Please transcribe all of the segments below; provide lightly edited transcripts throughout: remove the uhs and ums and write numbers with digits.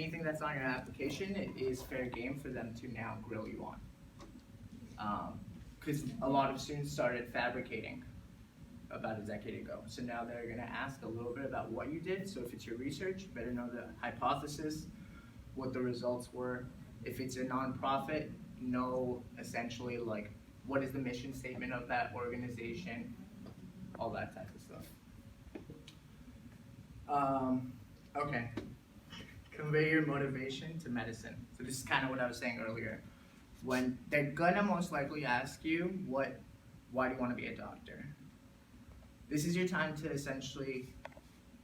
anything that's on your application, it is fair game for them to now grill you on. Because a lot of students started fabricating about a decade ago. So now they're gonna ask a little bit about what you did. So if it's your research, you better know the hypothesis, what the results were. If it's a nonprofit, know essentially like what is the mission statement of that organization, all that type of stuff. Okay, convey your motivation to medicine. So this is kind of what I was saying earlier. When they're gonna most likely ask you, why do you want to be a doctor? This is your time to essentially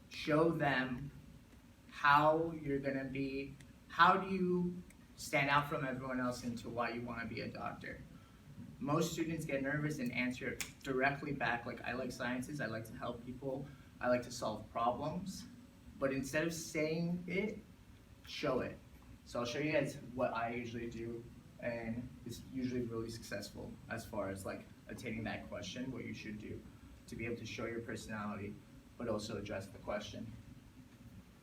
show them how you're gonna be, how do you stand out from everyone else into why you want to be a doctor. Most students get nervous and answer directly back like, I like sciences, I like to help people, I like to solve problems. But instead of saying it, show it. So I'll show you guys what I usually do, and it's usually really successful as far as like attaining that question, what you should do to be able to show your personality, but also address the question.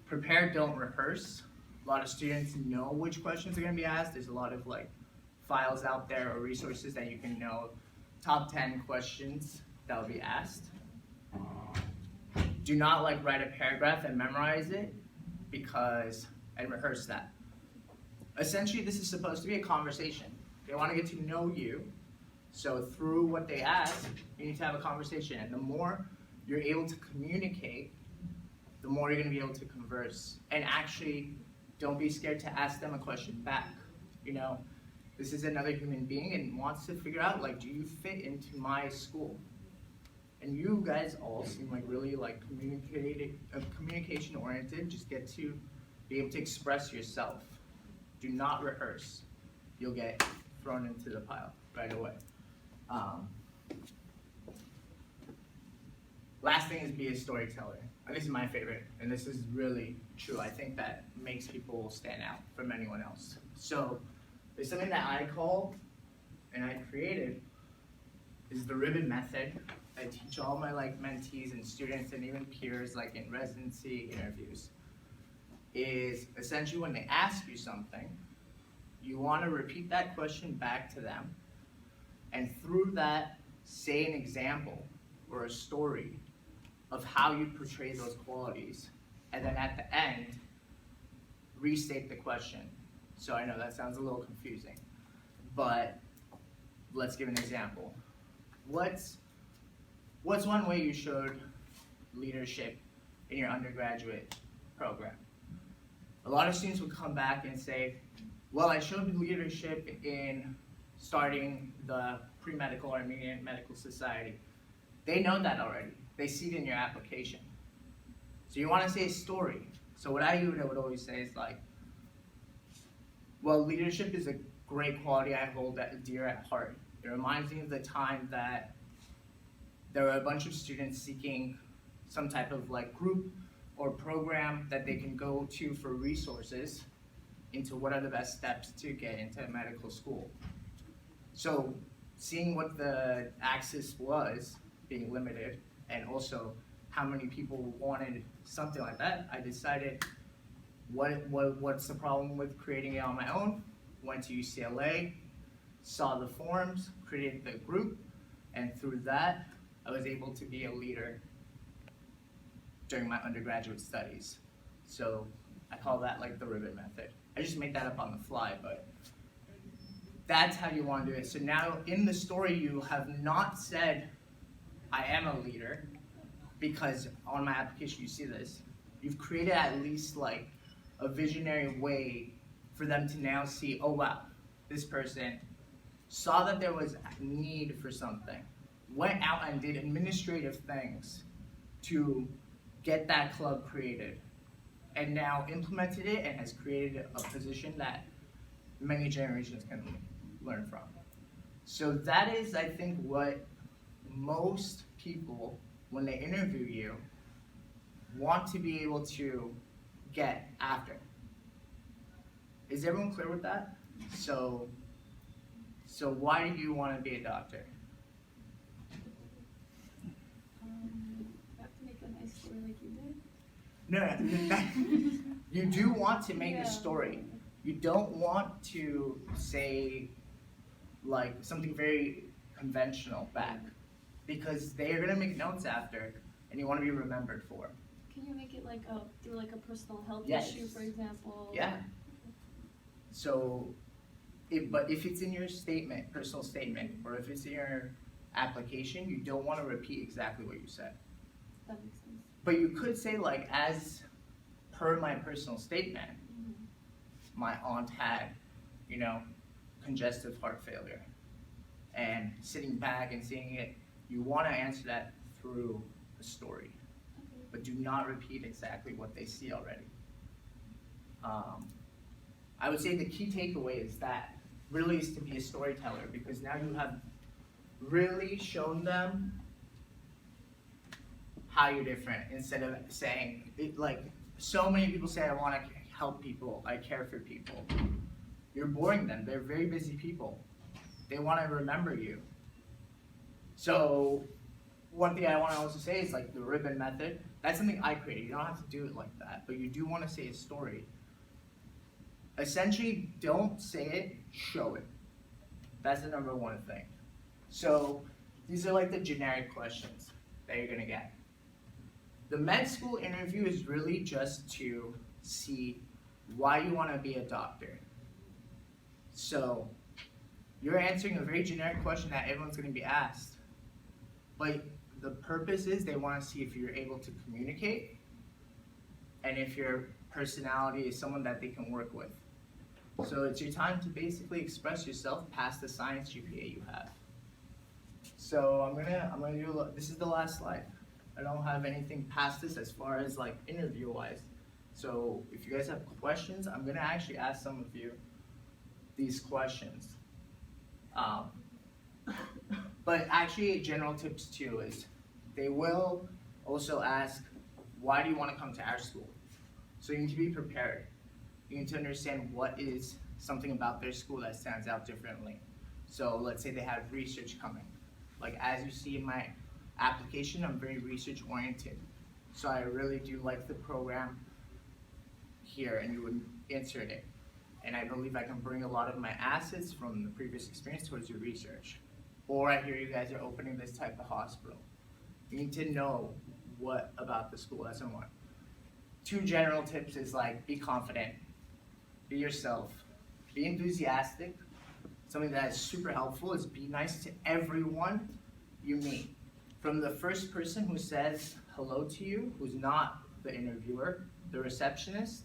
Prepare, don't rehearse. A lot of students know which questions are gonna be asked. There's a lot of like files out there or resources that you can know top 10 questions that will be asked. Do not like write a paragraph and memorize it and rehearse that. Essentially, this is supposed to be a conversation. They want to get to know you. So through what they ask, you need to have a conversation. And the more you're able to communicate, the more you're going to be able to converse. And actually, don't be scared to ask them a question back. You know, this is another human being and wants to figure out, like, do you fit into my school? And you guys all seem like really like communication oriented. Just get to be able to express yourself. Do not rehearse. You'll get thrown into the pile right away. Last thing is be a storyteller. And this is my favorite, and this is really true. I think that makes people stand out from anyone else. So there's something that I call, and I created, is the ribbon method. I teach all my like mentees and students and even peers like in residency interviews. Is essentially when they ask you something, you want to repeat that question back to them, and through that say an example or a story of how you portray those qualities, and then at the end restate the question. So I know that sounds a little confusing, but let's give an example. What's one way you showed leadership in your undergraduate program? A lot of students would come back and say, well, I showed leadership in starting the pre-medical Armenian Medical Society. They know that already. They see it in your application. So you want to say a story. So what I would always say is like, well, leadership is a great quality I hold dear at heart. It reminds me of the time that there were a bunch of students seeking some type of like group or program that they can go to for resources into what are the best steps to get into medical school. So seeing what the access was being limited and also how many people wanted something like that, I decided what's the problem with creating it on my own. Went to UCLA, saw the forums, created the group, and through that I was able to be a leader during my undergraduate studies. So I call that like the ribbon method. I just made that up on the fly, but that's how you want to do it. So now in the story you have not said, I am a leader, because on my application you see this. You've created at least like a visionary way for them to now see, oh wow, this person saw that there was a need for something, went out and did administrative things to get that club created, and now implemented it and has created a position that many generations can learn from. So that is, I think, what most people, when they interview you, want to be able to get after. Is everyone clear with that? So why do you want to be a doctor? You have to make a nice story like you did. No, You do want to make a story. You don't want to say like something very conventional back, because they're gonna make notes after, and you want to be remembered for. Can you make it like through like a personal health Yes. issue, for example? Yeah. So, but if it's in your statement, personal statement, or if it's in your application, you don't want to repeat exactly what you said. That makes sense. But you could say like, as per my personal statement, my aunt had, congestive heart failure. And sitting back and seeing it, you want to answer that through a story. Okay. But do not repeat exactly what they see already. I would say the key takeaway is that really is to be a storyteller, because now you have really shown them how you're different, instead of saying, like so many people say, I want to help people, I care for people. You're boring them. They're very busy people. They want to remember you. So one thing I want to also say is like the ribbon method. That's something I created. You don't have to do it like that, but you do want to say a story. Essentially, don't say it, show it. That's the number one thing. So these are like the generic questions that you're gonna get. The med school interview is really just to see why you want to be a doctor. So you're answering a very generic question that everyone's going to be asked. But the purpose is they want to see if you're able to communicate and if your personality is someone that they can work with. So it's your time to basically express yourself past the science GPA you have. So I'm gonna do, this is the last slide. I don't have anything past this as far as like interview wise. So if you guys have questions, I'm gonna actually ask some of you these questions. But actually general tips too is they will also ask, why do you want to come to our school? So you need to be prepared. You need to understand what is something about their school that stands out differently. So let's say they have research coming. Like as you see in my application, I'm very research oriented. So I really do like the program here, and you would insert it. And I believe I can bring a lot of my assets from the previous experience towards your research. Or I hear you guys are opening this type of hospital. You need to know what about the school. That's number one. 2 general tips is like, be confident, be yourself, be enthusiastic. Something that is super helpful is be nice to everyone you meet. From the first person who says hello to you, who's not the interviewer, the receptionist,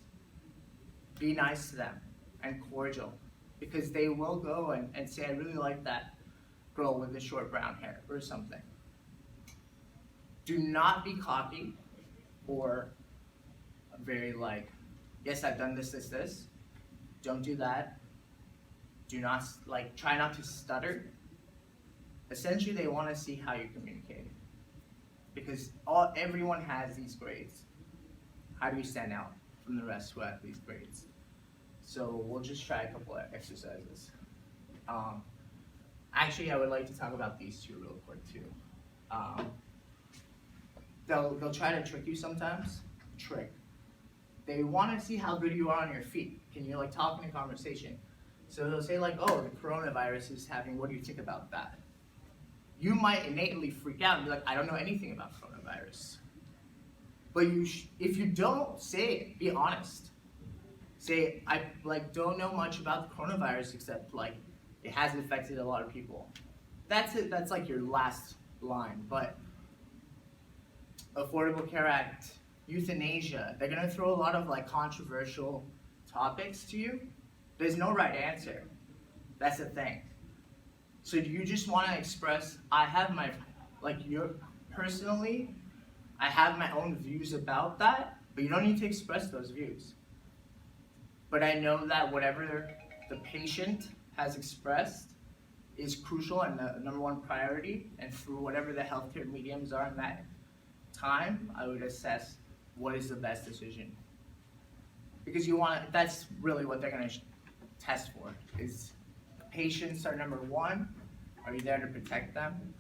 be nice to them and cordial, because they will go and say, I really like that girl with the short brown hair or something. Do not be cocky or very like, yes, I've done this, this, this. Don't do that. Do not, like, try not to stutter. Essentially, they want to see how you communicate. Because everyone has these grades. How do you stand out from the rest who have these grades? So we'll just try a couple of exercises. Actually, I would like to talk about these 2 real quick too. They'll try to trick you sometimes. Trick. They want to see how good you are on your feet. Can you like talk in a conversation? So they'll say like, oh, the coronavirus is happening. What do you think about that? You might innately freak out and be like, I don't know anything about coronavirus. But if you don't say it, be honest. Say, I don't know much about the coronavirus except like it has affected a lot of people. That's it. That's like your last line. But Affordable Care Act, euthanasia, they're gonna throw a lot of like controversial topics to you. There's no right answer. That's the thing. So do you just want to express, I have my, personally, I have my own views about that, but you don't need to express those views. But I know that whatever the patient has expressed is crucial and the number 1 priority, and through whatever the healthcare mediums are in that time, I would assess what is the best decision. Because that's really what they're going to test for, is patients are number 1. Are you there to protect them?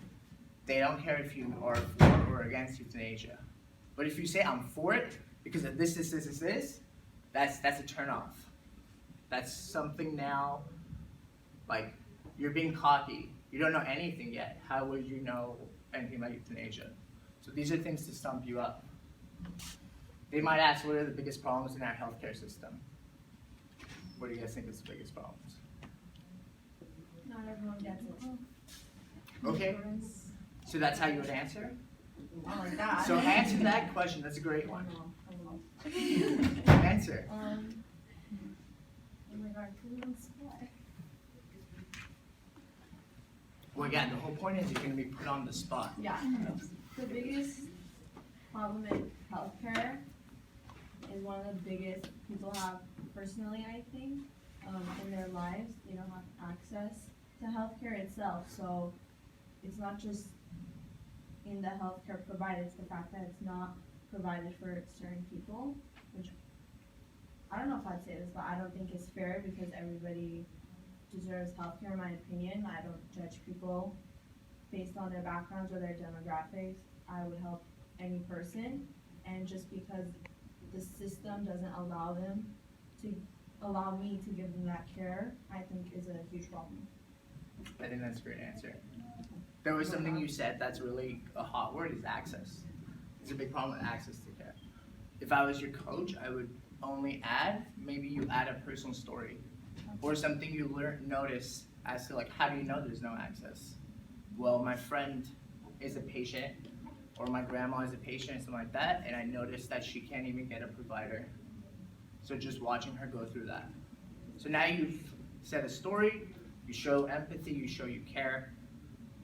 They don't care if you are for or against euthanasia. But if you say, I'm for it because of this, that's a turn off. That's something now, like, you're being cocky. You don't know anything yet. How would you know anything about euthanasia? So these are things to stump you up. They might ask, what are the biggest problems in our healthcare system? What do you guys think is the biggest problems? Not everyone gets it. Okay, so that's how you would answer? Not like that. So answer that question, that's a great one. Answer. Oh my god, put on spot. Well, again, the whole point is you're gonna be put on the spot. Yeah. The biggest problem in healthcare is one of the biggest people have personally, I think, in their lives. They don't have access to healthcare itself. So it's not just in the healthcare provided, it's the fact that it's not provided for certain people, which I don't know if I'd say this, but I don't think it's fair because everybody deserves healthcare in my opinion. I don't judge people based on their backgrounds or their demographics. I would help any person, and just because the system doesn't allow me to give them that care, I think is a huge problem. I think that's a great answer. There was something you said that's really a hot word, is access. There's a big problem with access to care. If I was your coach, I would only add, maybe you add a personal story or something you notice as to, like, how do you know there's no access? Well, my friend is a patient, or my grandma is a patient, something like that, and I noticed that she can't even get a provider. So just watching her go through that. So now you've said a story, you show empathy, you show you care,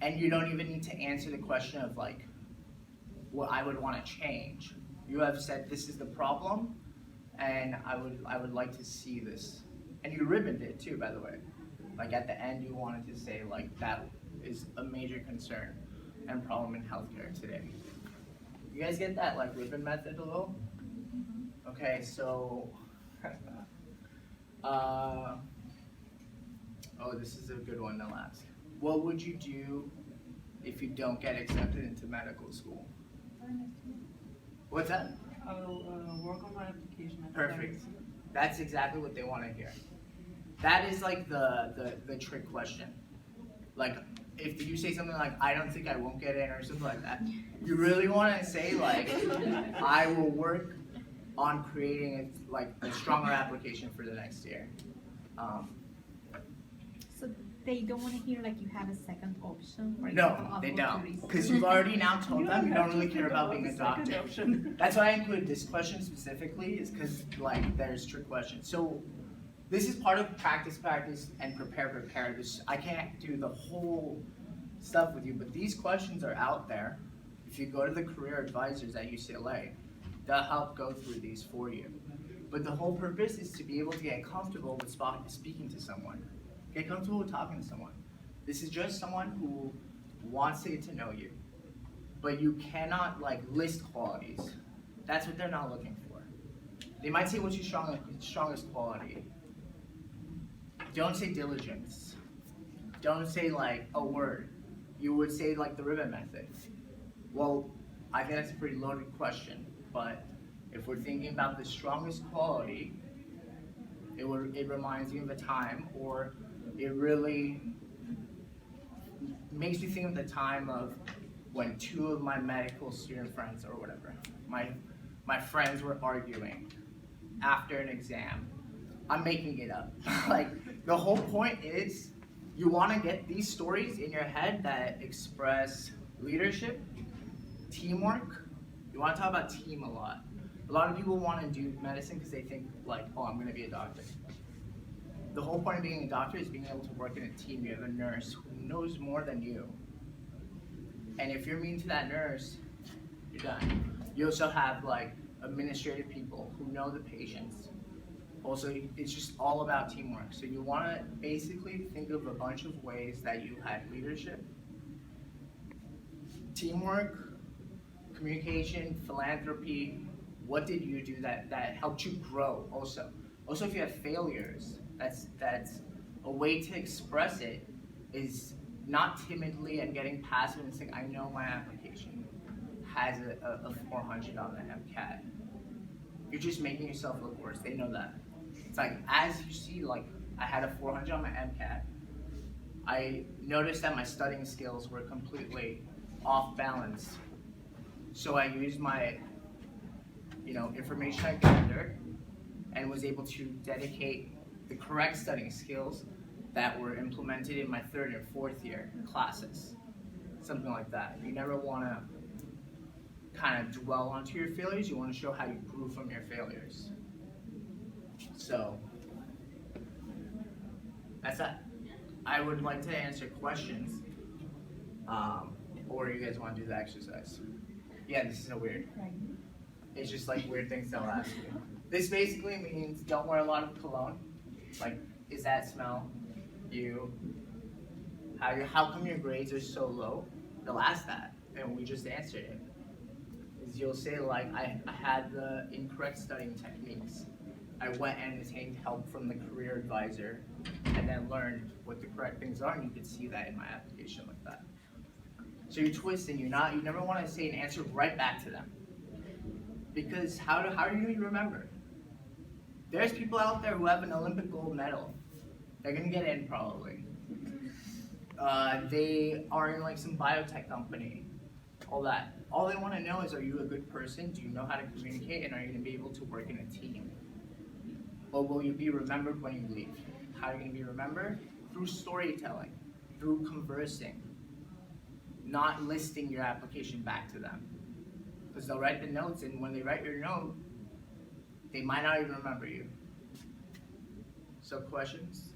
and you don't even need to answer the question of, like, what I would want to change. You have said this is the problem, and I would like to see this. And you ribboned it too, by the way. Like, at the end, you wanted to say, like, that is a major concern and problem in healthcare today. You guys get that, like, ribbon method a little? Okay, so, oh, this is a good one to ask. What would you do if you don't get accepted into medical school? What's that? I will work on my application. Perfect. That's exactly what they want to hear. That is like the trick question. Like, if you say something like, I don't think I won't get in, or something like that, you really want to say, like, I will work on creating a stronger application for the next year. So they don't want to hear like you have a second option? For No, example, they of don't. opportunities. Because you've already now told them you don't really care about being a doctor. That's why I include this question specifically, is because, like, there's trick questions. So this is part of practice, and prepare. I can't do the whole stuff with you, but these questions are out there. If you go to the career advisors at UCLA, they'll help go through these for you. But the whole purpose is to be able to get comfortable with speaking to someone. Get comfortable with talking to someone. This is just someone who wants to get to know you. But you cannot, like, list qualities. That's what they're not looking for. They might say, what's your strongest quality? Don't say diligence. Don't say, like, a word. You would say, like, the ribbon method. Well, I think that's a pretty loaded question, but if we're thinking about the strongest quality, it reminds me of a time, or it really makes me think of the time of when two of my medical student friends, or whatever, my friends were arguing after an exam. I'm making it up. Like, the whole point is you want to get these stories in your head that express leadership, teamwork. You want to talk about team a lot. A lot of people want to do medicine because they think, like, oh, I'm going to be a doctor. The whole point of being a doctor is being able to work in a team. You have a nurse who knows more than you. And if you're mean to that nurse, you're done. You also have, like, administrative people who know the patients. Also, it's just all about teamwork. So you want to basically think of a bunch of ways that you had leadership, teamwork, communication, philanthropy. What did you do that helped you grow also? Also, if you have failures, that's a way to express it, is not timidly and getting passive and saying, I know my application has a 400 on the MCAT. you're just making yourself look worse. They know that. It's like, as you see, like, I had a 400 on my MCAT. I noticed that my studying skills were completely off balance. So I used my, information I gathered and was able to dedicate the correct studying skills that were implemented in my 3rd and 4th year classes. Something like that. You never want to kind of dwell onto your failures. You want to show how you grew from your failures. So, that's that. I would like to answer questions. Or you guys want to do the exercise? Yeah, this is a weird. It's just like weird things they'll ask you. This basically means don't wear a lot of cologne. Like, is that smell you? How come your grades are so low? They'll ask that, and we just answered it. Is you'll say like, I had the incorrect studying techniques. I went and obtained help from the career advisor, and then learned what the correct things are, and you can see that in my application like that. So you're twisting. You never want to say an answer right back to them, because how are you going to remember? There's people out there who have an Olympic gold medal. They're going to get in probably. They are in like some biotech company, all that. All they want to know is, are you a good person? Do you know how to communicate? And are you going to be able to work in a team? Or will you be remembered when you leave? How are you going to be remembered? Through storytelling, through conversing, not listing your application back to them. Because they'll write the notes, and when they write your note, they might not even remember you. So questions?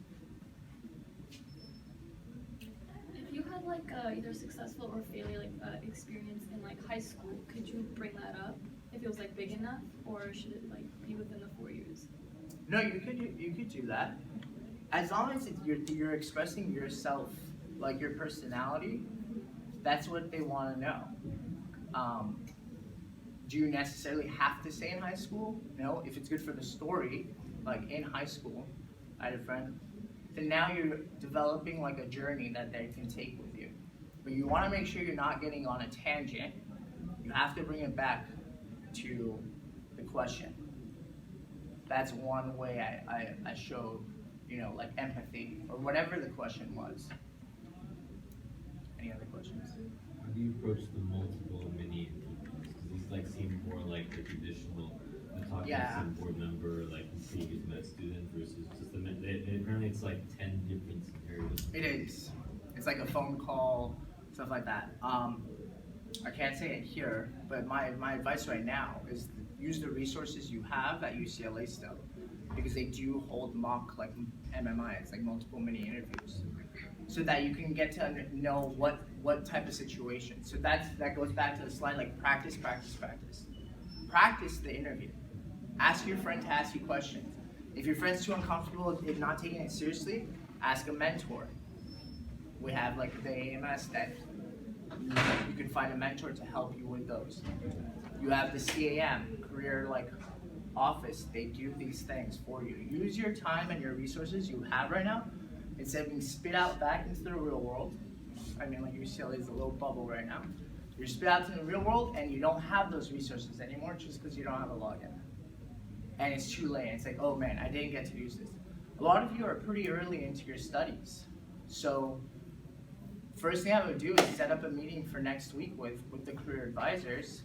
If you had like either successful or failure experience in like high school, could you bring that up if it was like big enough, or should it like be within the 4 years? No, you could do that. As long as you're expressing yourself, like your personality, that's what they want to know. Do you necessarily have to say in high school? No, if it's good for the story, like in high school, I had a friend, then now you're developing like a journey that they can take with you. But you want to make sure you're not getting on a tangent. You have to bring it back to the question. That's one way I showed, like empathy or whatever the question was. Any other questions? How do you approach the multiple mini interviews? Because these like seem more like the traditional talking to some board member, like previous med student versus just apparently it's like 10 different scenarios. It is. It's like a phone call, stuff like that. I can't say it here, but my advice right now is use the resources you have at UCLA still, because they do hold mock like MMIs, like multiple mini interviews, so that you can get to know what type of situation. So that goes back to the slide, like practice. Practice the interview. Ask your friend to ask you questions. If your friend's too uncomfortable if not taking it seriously, ask a mentor. We have like the AMS that you can find a mentor to help you with those. You have the CAM, career office. They do these things for you. Use your time and your resources you have right now instead of being spit out back into the real world. I mean, like UCLA is a little bubble right now. You're spit out to the real world and you don't have those resources anymore just because you don't have a login. And it's too late. It's like, oh man, I didn't get to use this. A lot of you are pretty early into your studies. So first thing I would do is set up a meeting for next week with the career advisors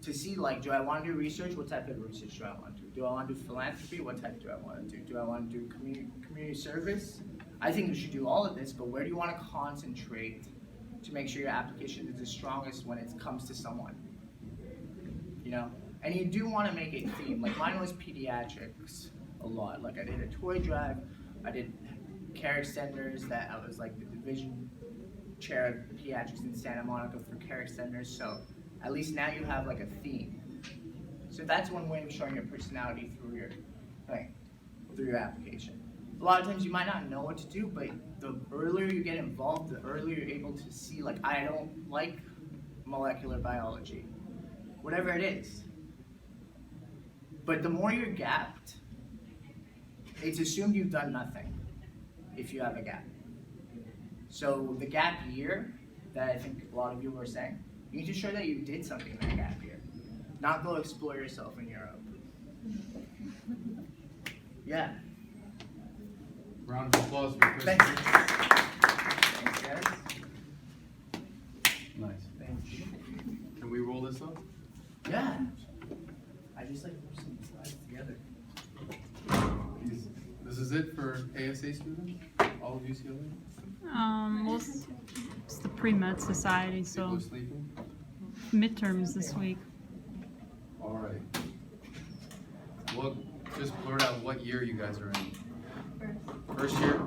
to see, like, do I want to do research? What type of research do I want to do? Do I want to do philanthropy? What type do I want to do? Do I want to do community service? I think you should do all of this, but where do you want to concentrate to make sure your application is the strongest when it comes to someone? And you do want to make a theme. Like mine was pediatrics a lot. Like I did a toy drive, I did care extenders, that I was like the division chair of pediatrics in Santa Monica for care extenders. So at least now you have like a theme. So that's one way of showing your personality through your application. A lot of times you might not know what to do, but the earlier you get involved, the earlier you're able to see, like, I don't like molecular biology, whatever it is. But the more you're gapped, it's assumed you've done nothing if you have a gap. So the gap year that I think a lot of you were saying, you need to show that you did something in that gap year. Not go explore yourself in Europe. Yeah. Round of applause for Chris. Thanks. Thanks, guys. Nice. Thank you. Can we roll this up? Yeah. I just like put some slides together. This is it for ASA students? All of UCLA? Most it's the pre-med society, People so are sleeping? midterms this week. All right. Well, just blurt out what year you guys are in. First year?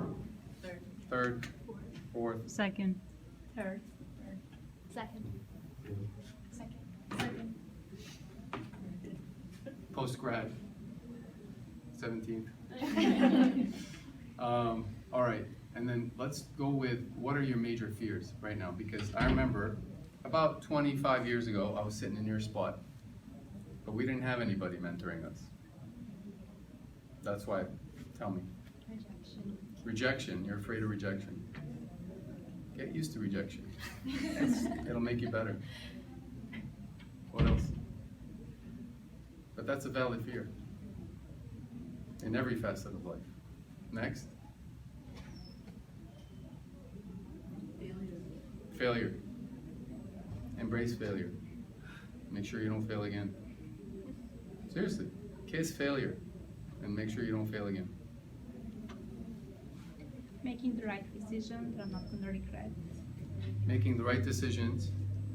Third? Fourth? Second. Third. Second. Post-grad? 17th? All right, and then let's go with what are your major fears right now? Because I remember about 25 years ago, I was sitting in your spot, but we didn't have anybody mentoring us. That's why, tell me. Rejection. Rejection, you're afraid of rejection. Get used to rejection. It'll make you better. What else? But that's a valid fear in every facet of life. Next. Failure. Embrace failure. Make sure you don't fail again. Seriously, kiss failure and make sure you don't fail again. Making the right decision that I'm not gonna regret. Making the right decisions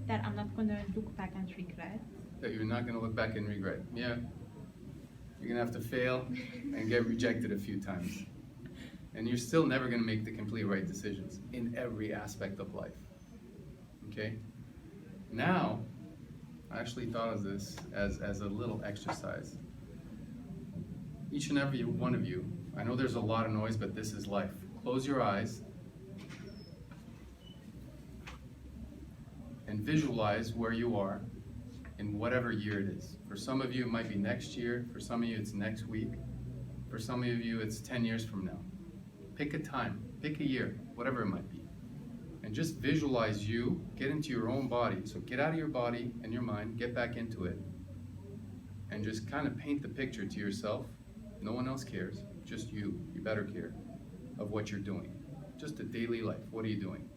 That I'm not gonna look back and regret. that you're not going to look back and regret. Yeah, you're going to have to fail and get rejected a few times. And you're still never going to make the complete right decisions in every aspect of life. Okay? Now, I actually thought of this as a little exercise. Each and every one of you, I know there's a lot of noise, but this is life. Close your eyes and visualize where you are in whatever year it is. For some of you, it might be next year. For some of you, it's next week. For some of you, it's 10 years from now. Pick a time, pick a year, whatever it might be. And just visualize you, get into your own body. So get out of your body and your mind, get back into it, and just kind of paint the picture to yourself. No one else cares, just you. You better care of what you're doing. Just a daily life. What are you doing?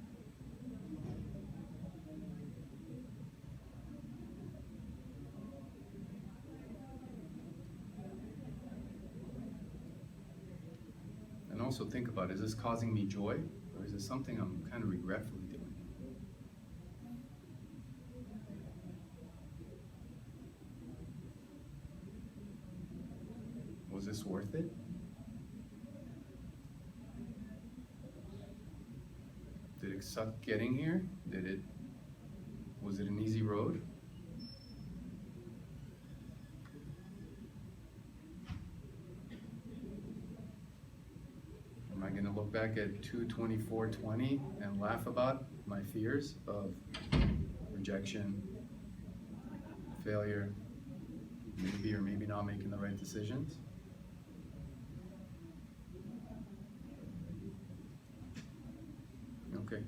And also think about, is this causing me joy, or is this something I'm kind of regretfully doing? Was this worth it? Did it suck getting here? Was it an easy road? Am I gonna look back at 2/24/20 and laugh about my fears of rejection, failure, maybe or maybe not making the right decisions? Okay.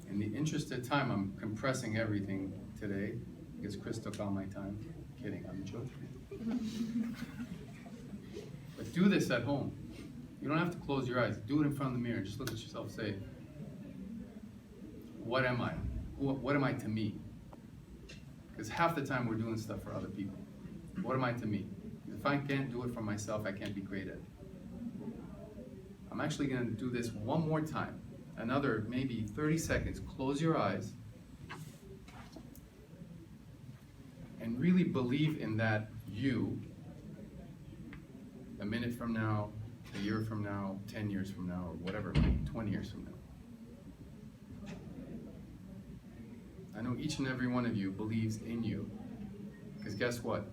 In the interest of time, I'm compressing everything today because Chris took all my time. Kidding, I'm joking. But do this at home. You don't have to close your eyes. Do it in front of the mirror. Just look at yourself. Say, what am I? What am I to me? Because half the time we're doing stuff for other people. What am I to me? If I can't do it for myself, I can't be great at it. I'm actually going to do this one more time. Another maybe 30 seconds. Close your eyes. And really believe in that you, a minute from now, a year from now, 10 years from now, or whatever, 20 years from now. I know each and every one of you believes in you. Because guess what?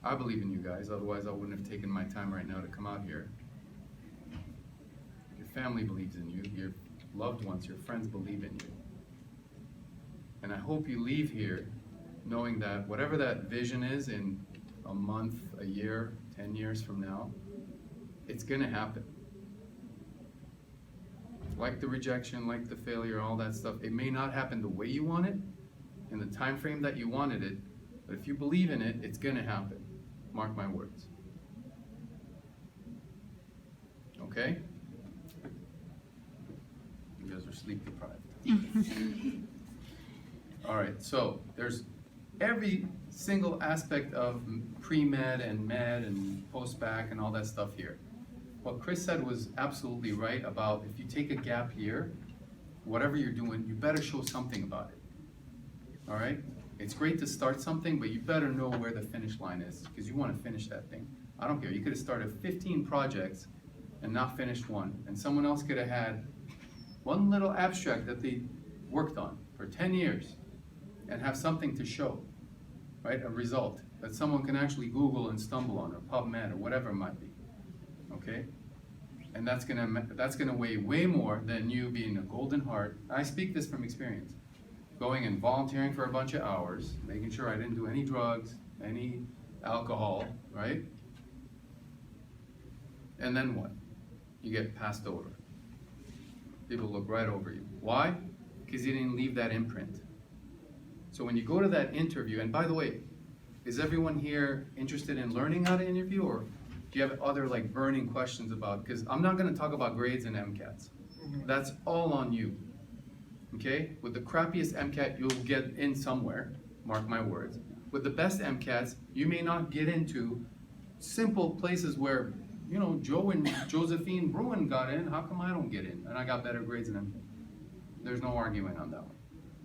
I believe in you guys, otherwise I wouldn't have taken my time right now to come out here. Your family believes in you, your loved ones, your friends believe in you. And I hope you leave here knowing that whatever that vision is in a month, a year, 10 years from now, it's gonna happen. Like the rejection, like the failure, all that stuff, it may not happen the way you want it, in the time frame that you wanted it, but if you believe in it, it's gonna happen. Mark my words. Okay? You guys are sleep deprived. All right, so there's every single aspect of pre-med and med and post-bac and all that stuff here. What Chris said was absolutely right about if you take a gap year, whatever you're doing, you better show something about it. All right? It's great to start something, but you better know where the finish line is because you want to finish that thing. I don't care. You could have started 15 projects and not finished one, and someone else could have had one little abstract that they worked on for 10 years and have something to show, right? A result that someone can actually Google and stumble on, or PubMed, or whatever it might be, okay? And that's gonna weigh way more than you being a golden heart. I speak this from experience. Going and volunteering for a bunch of hours, making sure I didn't do any drugs, any alcohol, right? And then what? You get passed over. People look right over you. Why? Because you didn't leave that imprint. So when you go to that interview, and by the way, is everyone here interested in learning how to interview, or do you have other like burning questions about, because I'm not gonna talk about grades and MCATs. That's all on you, okay? With the crappiest MCAT, you'll get in somewhere, mark my words. With the best MCATs, you may not get into simple places where, you know, Joe and Josephine Bruin got in, how come I don't get in? And I got better grades than them. There's no argument on that one.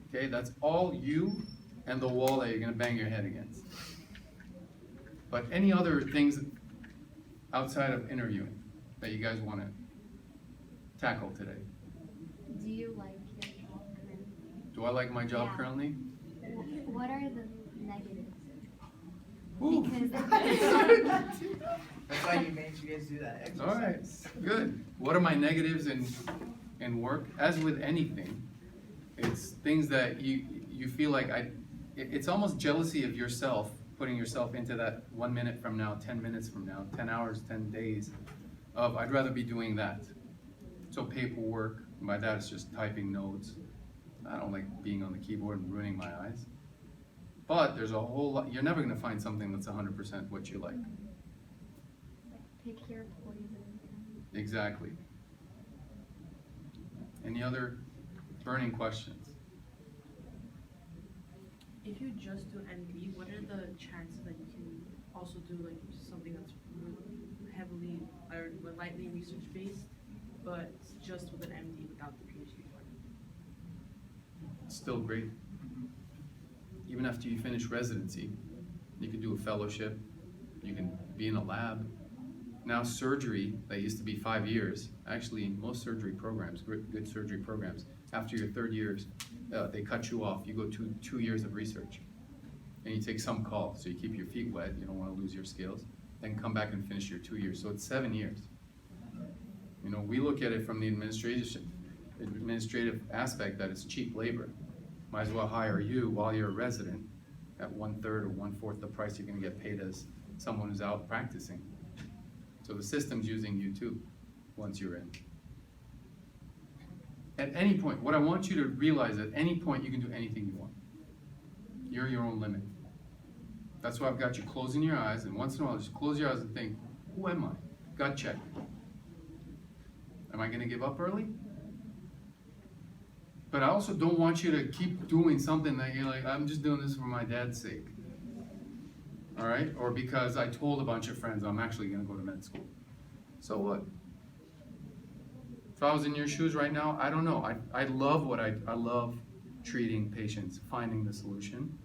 Okay, that's all you and the wall that you're gonna bang your head against. But any other things outside of interviewing that you guys wanna tackle today? Do you like your job currently? Do I like my job Yeah. currently? What are the negatives? Ooh. Because That's why you made you guys do that exercise. All right, good. What are my negatives in work? As with anything, it's things that you feel like it's almost jealousy of yourself, putting yourself into that 1 minute from now, 10 minutes from now, 10 hours, 10 days of I'd rather be doing that. So paperwork, by that it's just typing notes. I don't like being on the keyboard and ruining my eyes. But there's a whole lot, you're never gonna find something that's 100% what you like. pick your poison. Exactly. Any other burning questions? If you just do MD, what are the chances that you can also do like something that's heavily or lightly research based, but just with an MD without the PhD part? It's still great. Even after you finish residency, you can do a fellowship, you can be in a lab. Now surgery, that used to be 5 years, actually most surgery programs, good surgery programs, after your 3rd years, they cut you off. You go to 2 years of research. And you take some call, so you keep your feet wet, you don't want to lose your skills, then come back and finish your 2 years. So it's 7 years. You know, we look at it from the administrative aspect that it's cheap labor. Might as well hire you while you're a resident at 1/3 or 1/4 the price you're gonna get paid as someone who's out practicing. So the system's using you too, once you're in. At any point, what I want you to realize, at any point you can do anything you want. You're your own limit. That's why I've got you closing your eyes, and once in a while just close your eyes and think, who am I? Gut check. Am I gonna give up early? But I also don't want you to keep doing something that you're like, I'm just doing this for my dad's sake. All right? Or because I told a bunch of friends I'm actually gonna go to med school. So what? If I was in your shoes right now, I don't know. I love I love treating patients, finding the solution.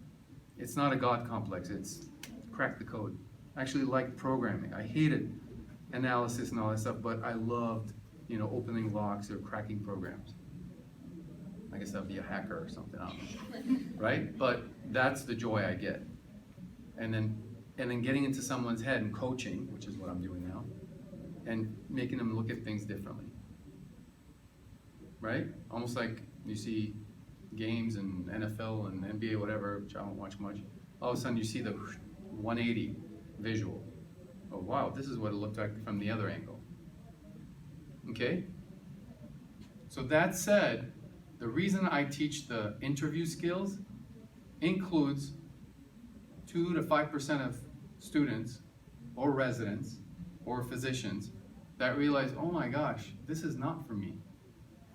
It's not a God complex, it's crack the code. I actually like programming. I hated analysis and all that stuff, but I loved, you know, opening locks or cracking programs. I guess that'd be a hacker or something, I don't know. Right? But that's the joy I get. And then getting into someone's head and coaching, which is what I'm doing now, and making them look at things differently. Right? Almost like you see games and NFL and NBA, whatever, which I don't watch much. All of a sudden you see the 180 visual. Oh wow, this is what it looked like from the other angle. Okay? So that said, the reason I teach the interview skills includes 2 to 5% of students or residents or physicians that realize, oh my gosh, this is not for me.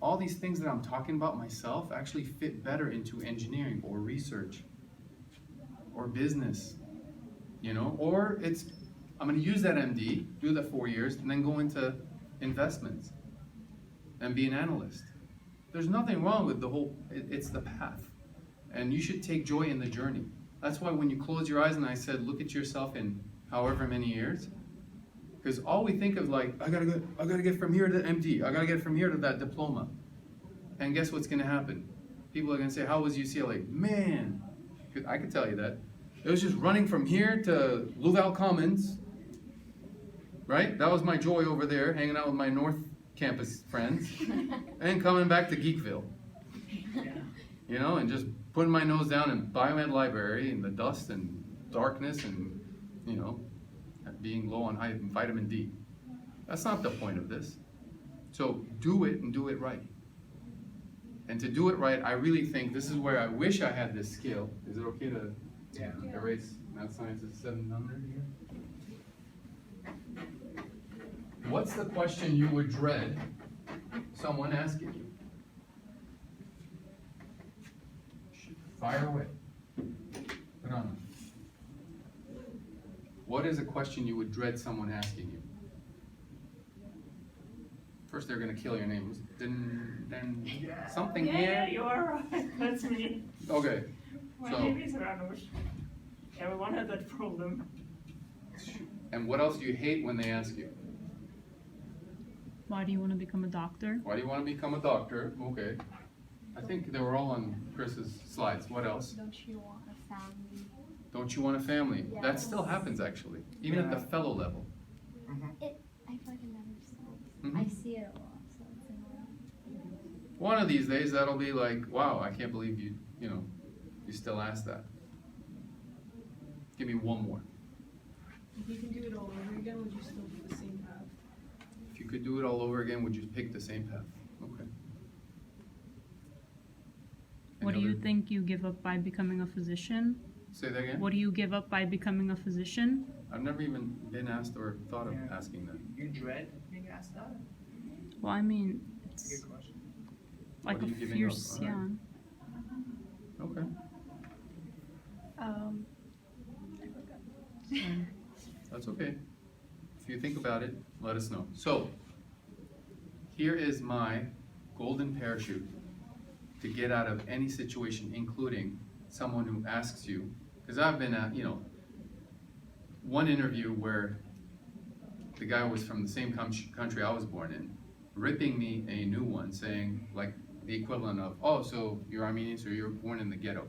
All these things that I'm talking about myself actually fit better into engineering or research or business, you know, or I'm gonna use that MD, do the 4 years, and then go into investments and be an analyst. There's nothing wrong with it's the path. And you should take joy in the journey. That's why when you close your eyes and I said, look at yourself in however many years, because all we think of like, I gotta get from here to MD, I gotta get from here to that diploma. And guess what's gonna happen? People are gonna say, how was UCLA? Man, I could tell you that. It was just running from here to Louval Commons, right? That was my joy over there, hanging out with my North Campus friends, and coming back to Geekville. You know, and just putting my nose down in biomed library in the dust and darkness and, you know, being low on vitamin D. That's not the point of this. So do it and do it right. And to do it right, I really think this is where I wish I had this skill. Is it okay to erase math sciences 700 here? What's the question you would dread someone asking you? Fire away. Put on. What is a question you would dread someone asking you? First, they're gonna kill your name. Then something here. Yeah, you are right. That's me. Okay. My So- name is Ranush. Everyone has that problem. And what else do you hate when they ask you? Why do you want to become a doctor? Why do you want to become a doctor? Okay. I think they were all on Chris's slides. What else? Don't you want a family? Don't you want a family? Yes. That still happens actually, even at the fellow level. I feel like it never stops. Mhm. I see it a lot, so it's annoying. One of these days that'll be like, wow, I can't believe you still ask that. Give me one more. If you can do it all over again, would you still do the same path? If you could do it all over again, would you pick the same path? Okay. What do Any you other- think you give up by becoming a physician? Say that again? What do you give up by becoming a physician? I've never even been asked or thought of Yeah. asking that. You dread being asked that? Well, I mean, That's a it's good question. like What are a you giving up? fierce, yeah. Alright. Okay. That's okay. If you think about it, let us know. So, here is my golden parachute to get out of any situation, including someone who asks you, because I've been at, one interview where the guy was from the same country I was born in, ripping me a new one, saying like the equivalent of, oh, so you're Armenian, so you're born in the ghetto.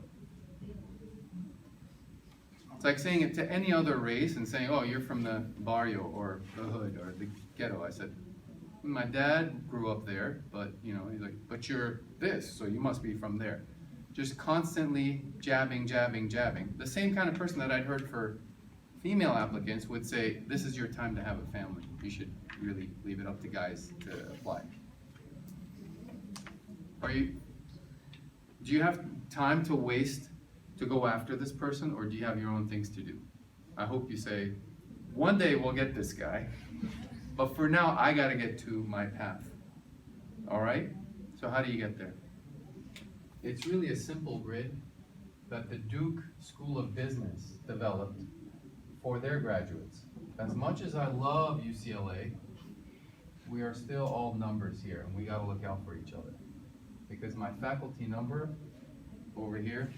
It's like saying it to any other race and saying, oh, you're from the barrio or the hood or the ghetto. I said, my dad grew up there, but he's like, but you're this, so you must be from there. Just constantly jabbing. The same kind of person that I'd heard for female applicants would say, this is your time to have a family. You should really leave it up to guys to apply. Do you have time to waste to go after this person, or do you have your own things to do? I hope you say, one day we'll get this guy, but for now I gotta get to my path. All right? So how do you get there? It's really a simple grid that the Duke School of Business developed for their graduates. As much as I love UCLA, we are still all numbers here, and we gotta look out for each other. Because my faculty number over here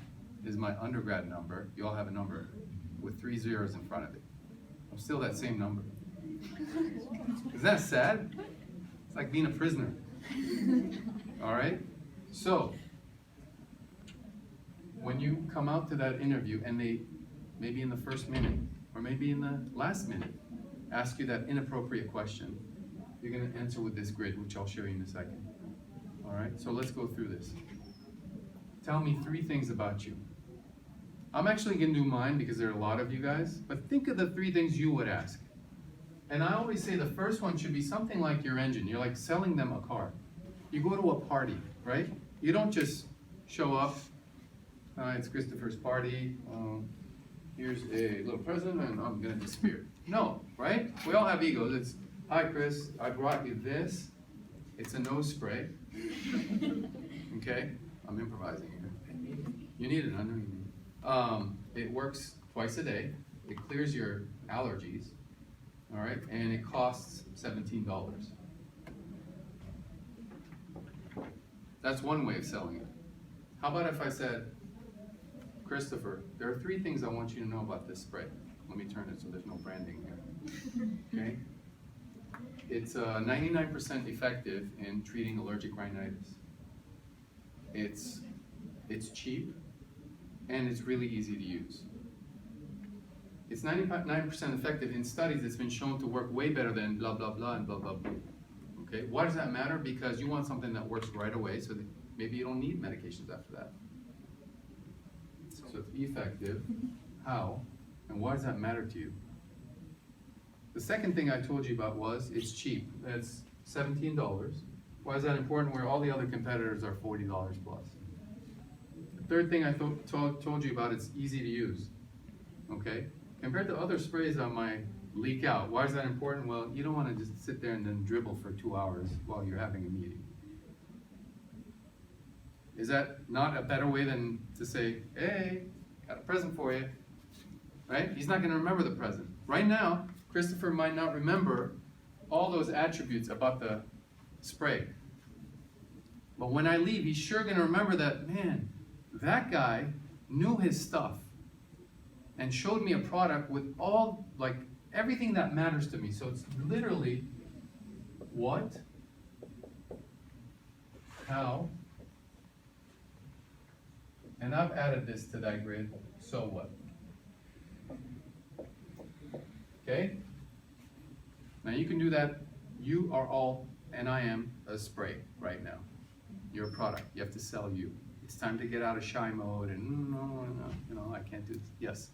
is my undergrad number. You all have a number with 3 zeros in front of it. I'm still that same number. Is that sad? It's like being a prisoner. All right? So, when you come out to that interview and they, maybe in the first minute, or maybe in the last minute, ask you that inappropriate question, you're gonna answer with this grid, which I'll show you in a second. All right, so let's go through this. Tell me 3 things about you. I'm actually gonna do mine because there are a lot of you guys, but think of the 3 things you would ask. And I always say the first one should be something like your engine. You're like selling them a car. You go to a party, right? You don't just show up, it's Christopher's party, here's a little present and I'm gonna disappear. No, right? We all have egos. It's, hi Chris, I brought you this. It's a nose spray. Okay? I'm improvising here. You need it, I know you need it. It works twice a day. It clears your allergies. All right? And it costs $17. That's one way of selling it. How about if I said, Christopher, there are 3 things I want you to know about this spray. Let me turn it so there's no branding here. Okay? It's 99% effective in treating allergic rhinitis. It's cheap, and it's really easy to use. It's 99% effective in studies. It's been shown to work way better than blah, blah, blah, and blah, blah, blah. Okay, why does that matter? Because you want something that works right away, so that maybe you don't need medications after that. So it's effective. How? And why does that matter to you? The second thing I told you about was it's cheap. It's $17. Why is that important where all the other competitors are $40 plus? The third thing I told you about, it's easy to use. Okay? Compared to other sprays that might leak out, why is that important? Well, you don't want to just sit there and then dribble for 2 hours while you're having a meeting. Is that not a better way than to say, hey, got a present for you? Right? He's not going to remember the present. Right now, Christopher might not remember all those attributes about the spray. But when I leave, he's sure going to remember that, man, that guy knew his stuff and showed me a product with all, like, everything that matters to me. So it's literally what, how, and I've added this to that grid, so what? Okay? Now you can do that. You are all, and I am, a spray right now. You're a product. You have to sell you. It's time to get out of shy mode and no, you know, I can't do this. Yes.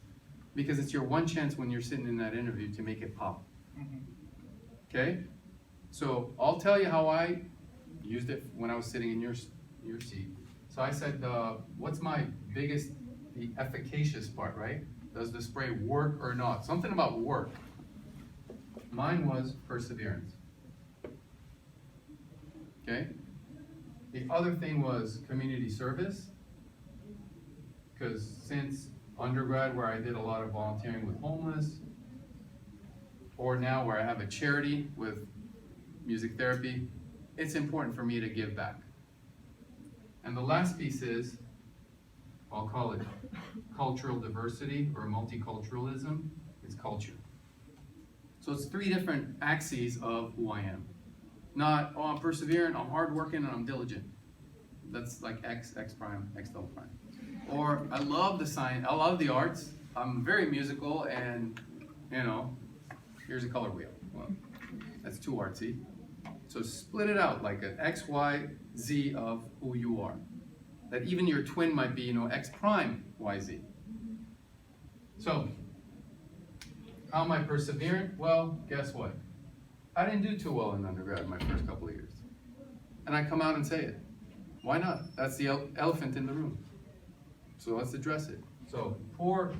Because it's your one chance when you're sitting in that interview to make it pop. Okay? So I'll tell you how I used it when I was sitting in your seat. So I said, what's my biggest, the efficacious part, right? Does the spray work or not? Something about work. Mine was perseverance. Okay? The other thing was community service. Because since undergrad, where I did a lot of volunteering with homeless, or now where I have a charity with music therapy, it's important for me to give back. And the last piece is, I'll call it cultural diversity or multiculturalism. It's culture. So it's 3 different axes of who I am. Not, oh, I'm perseverant, I'm hardworking, and I'm diligent. That's like X prime, X double prime. Or I love the science, I love the arts, I'm very musical, and, you know, here's a color wheel. Well, that's too artsy. So split it out like an X, Y, Z of who you are. That even your twin might be, you know, X prime, Y, Z. So, how am I perseverant? Well, guess what? I didn't do too well in undergrad in my first couple of years. And I come out and say it. Why not? That's the elephant in the room. So let's address it. So, poor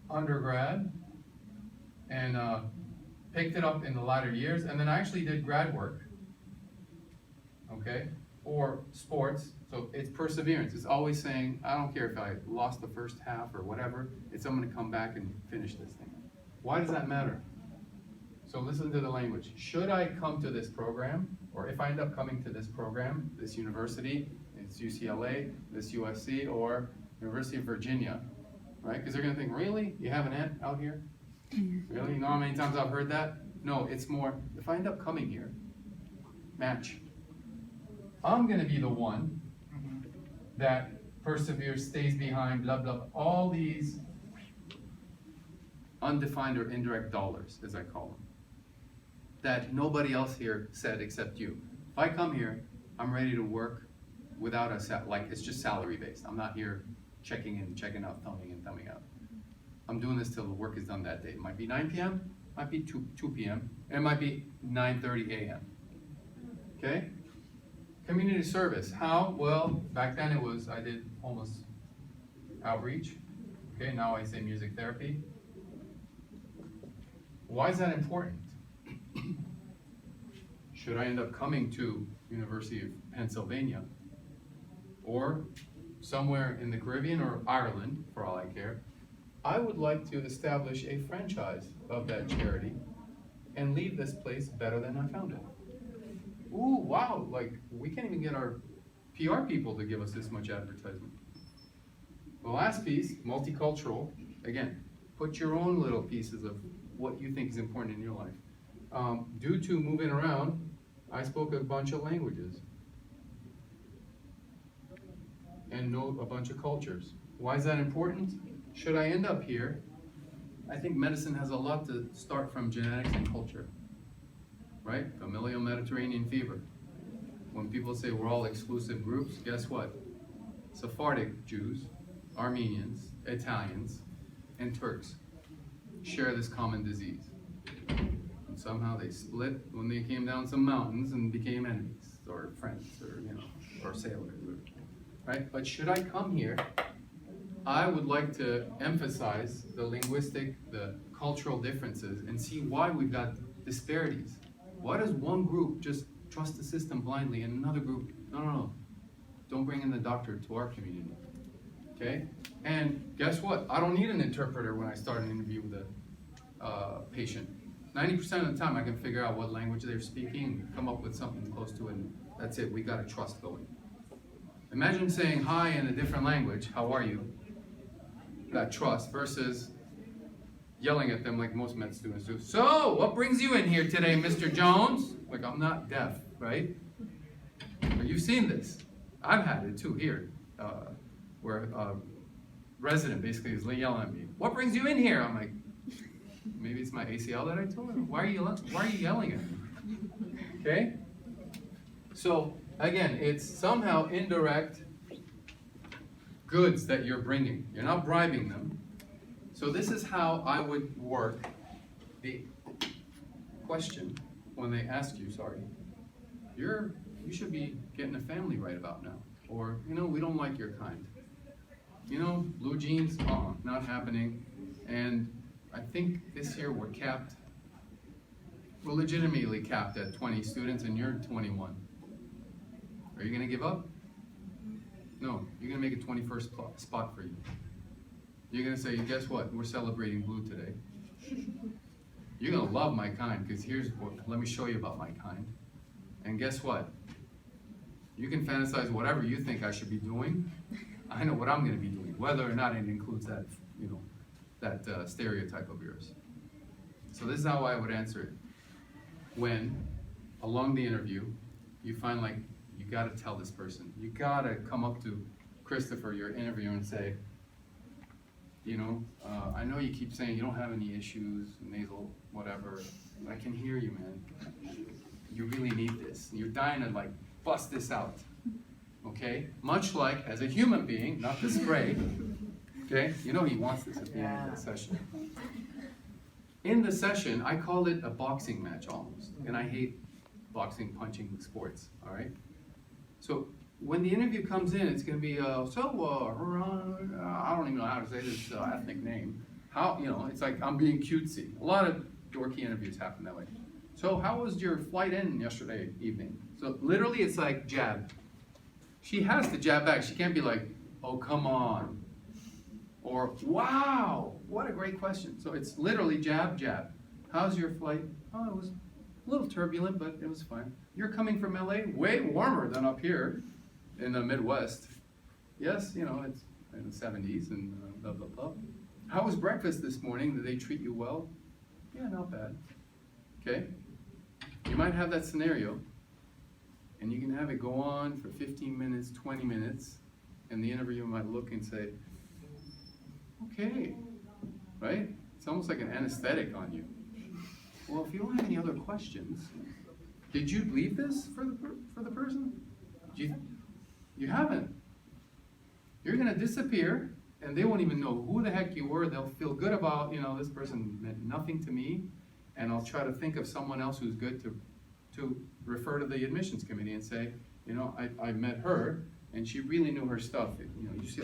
undergrad, and picked it up in the latter years, and then I actually did grad work. Okay? Or sports. So it's perseverance. It's always saying, I don't care if I lost the first half or whatever, it's I'm going to come back and finish this thing. Why does that matter? So listen to the language. Should I come to this program, or if I end up coming to this program, this university, it's UCLA, this USC, or University of Virginia, right? Because they're going to think, really? You have an aunt out here? Really? You know how many times I've heard that? No, it's more, if I end up coming here, match. I'm going to be the one that perseveres, stays behind, blah, blah, all these undefined or indirect dollars, as I call them, that nobody else here said except you. If I come here, I'm ready to work without like, it's just salary based. I'm not here checking in, checking out, thumbing in, thumbing out. I'm doing this till the work is done that day. It might be 9 p.m., might be 2 p.m., and it might be 9:30 a.m. Okay? Community service. How? Well, back then it was, I did homeless outreach. Okay, now I say music therapy. Why is that important? Should I end up coming to University of Pennsylvania or somewhere in the Caribbean or Ireland, for all I care, I would like to establish a franchise of that charity and leave this place better than I found it. Ooh, wow, like we can't even get our PR people to give us this much advertisement. The last piece, multicultural, again, put your own little pieces of what you think is important in your life. Due to moving around, I spoke a bunch of languages and know a bunch of cultures. Why is that important? Should I end up here, I think medicine has a lot to start from genetics and culture, right? Familial Mediterranean fever. When people say we're all exclusive groups, guess what? Sephardic Jews, Armenians, Italians, and Turks share this common disease. And somehow they split when they came down some mountains and became enemies, or friends, or or sailors, right? But should I come here, I would like to emphasize the linguistic, the cultural differences, and see why we've got disparities. Why does one group just trust the system blindly and another group, no, don't bring in the doctor to our community, okay? And guess what? I don't need an interpreter when I start an interview with a patient. 90% of the time I can figure out what language they're speaking, come up with something close to it, and that's it, we got a trust going. Imagine saying hi in a different language, how are you? That trust versus yelling at them like most med students do. So, what brings you in here today, Mr. Jones? Like, I'm not deaf, right? But you've seen this. I've had it too here, where a resident basically is yelling at me. What brings you in here? I'm like, maybe it's my ACL that I told him. Why are you yelling at me? Okay? So, again, it's somehow indirect goods that you're bringing. You're not bribing them. So this is how I would work the question when they ask you, you should be getting a family right about now. Or, we don't like your kind. Blue jeans, not happening. And I think this year we're legitimately capped at 20 students and you're 21. Are you gonna give up? No, you're gonna make a 21st spot for you. You're gonna say, guess what? We're celebrating blue today. You're gonna love my kind, because let me show you about my kind. And guess what? You can fantasize whatever you think I should be doing. I know what I'm gonna be doing, whether or not it includes that, that stereotype of yours. So this is how I would answer it. When, along the interview, you find like, you gotta tell this person. You gotta come up to Christopher, your interviewer, and say, I know you keep saying you don't have any issues, nasal, whatever. I can hear you, man. You really need this. You're dying to like bust this out, okay? Much like as a human being, not the spray, okay? He wants this at the end of the session. In the session, I call it a boxing match almost, and I hate boxing, punching sports, all right? So when the interview comes in, it's going to be, I don't even know how to say this ethnic name. It's like I'm being cutesy. A lot of dorky interviews happen that way. So how was your flight in yesterday evening? So literally it's like jab. She has to jab back. She can't be like, oh, come on. Or, wow, what a great question. So it's literally jab, jab. How's your flight? Oh, it was a little turbulent, but it was fine. You're coming from LA, way warmer than up here in the Midwest. Yes, it's in the 70s and blah, blah, blah. How was breakfast this morning? Did they treat you well? Yeah, not bad. Okay? You might have that scenario, and you can have it go on for 15 minutes, 20 minutes, and the interviewer might look and say, okay, right? It's almost like an anesthetic on you. Well, if you don't have any other questions, did you leave this for the person? You haven't. You're gonna disappear, and they won't even know who the heck you were. They'll feel good about, this person meant nothing to me, and I'll try to think of someone else who's good to refer to the admissions committee and say, I met her, and she really knew her stuff.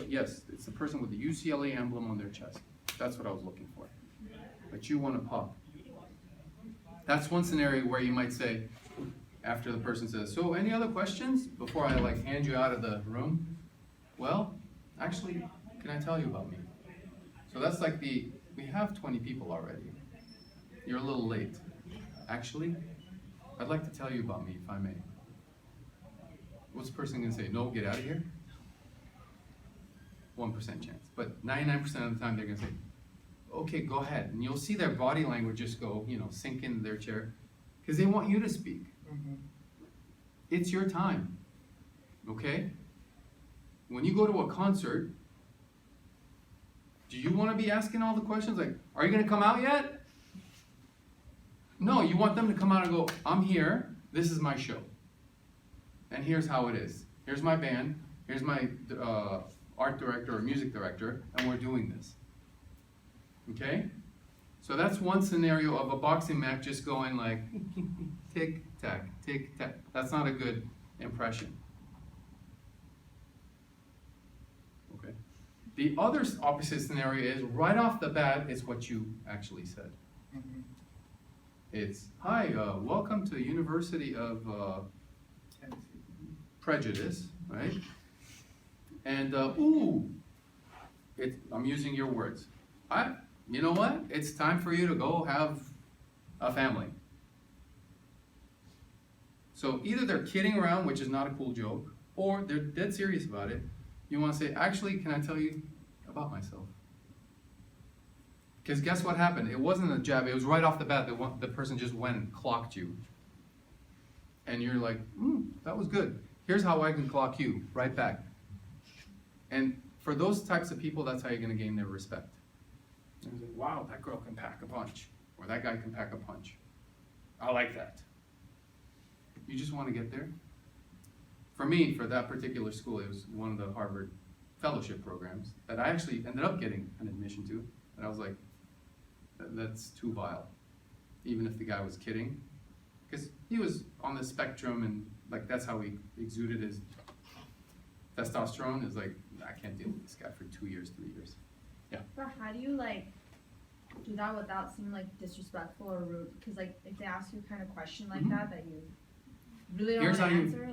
Yes, it's the person with the UCLA emblem on their chest. That's what I was looking for. But you want to pop. That's one scenario where you might say, after the person says, so any other questions? Before I like hand you out of the room, well, actually, can I tell you about me? So that's like we have 20 people already. You're a little late. Actually, I'd like to tell you about me, if I may. What's the person gonna say? No, get out of here? 1% chance. But 99% of the time they're gonna say, okay, go ahead. And you'll see their body language just go, sink into their chair. Because they want you to speak. It's your time. Okay? When you go to a concert, do you want to be asking all the questions like, are you going to come out yet? No, you want them to come out and go, I'm here, this is my show. And here's how it is. Here's my band, here's my art director or music director, and we're doing this. Okay? So that's one scenario of a boxing match just going like, tick, tack, tick, tack. That's not a good impression. Okay. The other opposite scenario is right off the bat, it's what you actually said. It's, hi, welcome to the University of Prejudice, right? And, I'm using your words. You know what? It's time for you to go have a family. So either they're kidding around, which is not a cool joke, or they're dead serious about it. You want to say, actually, can I tell you about myself? Because guess what happened? It wasn't a jab. It was right off the bat. The person just went and clocked you. And you're like, that was good. Here's how I can clock you right back. And for those types of people, that's how you're going to gain their respect. And it's like, wow, that girl can pack a punch. Or that guy can pack a punch. I like that. You just want to get there. For me, for that particular school, it was one of the Harvard fellowship programs that I actually ended up getting an admission to. And I was like, that's too vile. Even if the guy was kidding. Because he was on the spectrum and like that's how he exuded his testosterone. Is like, I can't deal with this guy for 2 years, 3 years. Yeah. But how do you do that without seeming disrespectful or rude? Because if they ask you a kind of question like that you really don't want to answer,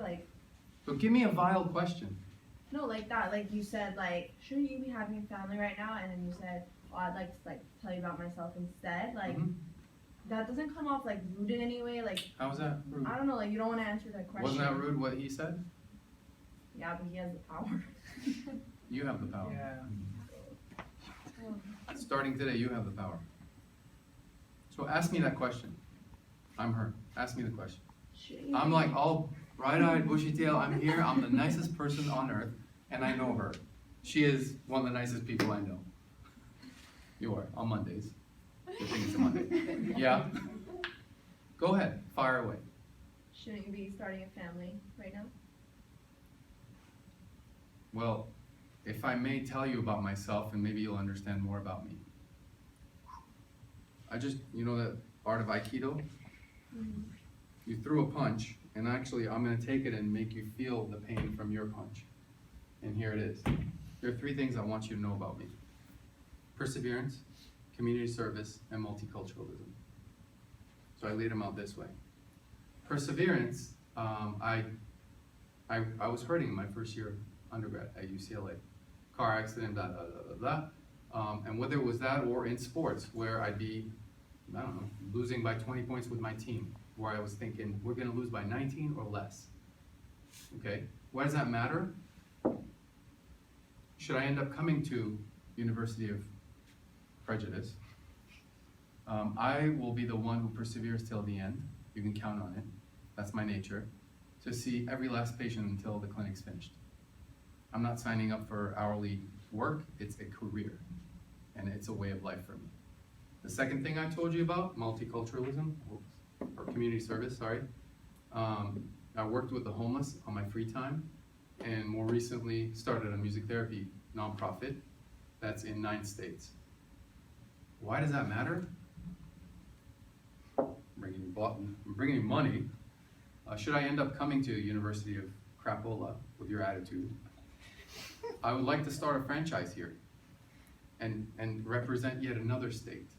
So give me a vile question. No, like that. Like you said, shouldn't you be having a family right now? And then you said, oh, I'd like to tell you about myself instead. That doesn't come off rude in any way. How was that rude? I don't know. You don't want to answer that question. Wasn't that rude what he said? Yeah, but he has the power. You have the power. Yeah. Starting today, you have the power. So ask me that question. I'm her. Ask me the question. I'm like all bright-eyed, bushy-tailed. I'm here. I'm the nicest person on earth, and I know her. She is one of the nicest people I know. You are on Mondays. Good thing it's a Monday. Yeah. Go ahead. Fire away. Shouldn't you be starting a family right now? Well, if I may tell you about myself, and maybe you'll understand more about me. You know that art of Aikido? You threw a punch, and actually I'm going to take it and make you feel the pain from your punch. And here it is. There are 3 things I want you to know about me. Perseverance, community service, and multiculturalism. So I laid them out this way. Perseverance, I was hurting in my first year of undergrad at UCLA. Car accident, blah, blah, blah, blah, blah. And whether it was that or in sports, where I'd be, I don't know, losing by 20 points with my team, where I was thinking, we're gonna lose by 19 or less. Okay, why does that matter? Should I end up coming to University of Prejudice, I will be the one who perseveres till the end. You can count on it. That's my nature. To see every last patient until the clinic's finished. I'm not signing up for hourly work. It's a career. And it's a way of life for me. The second thing I told you about, multiculturalism, or community service, sorry. I worked with the homeless on my free time, and more recently started a music therapy nonprofit that's in 9 states. Why does that matter? I'm bringing you money. Should I end up coming to University of Crapola with your attitude, I would like to start a franchise here and represent yet another state.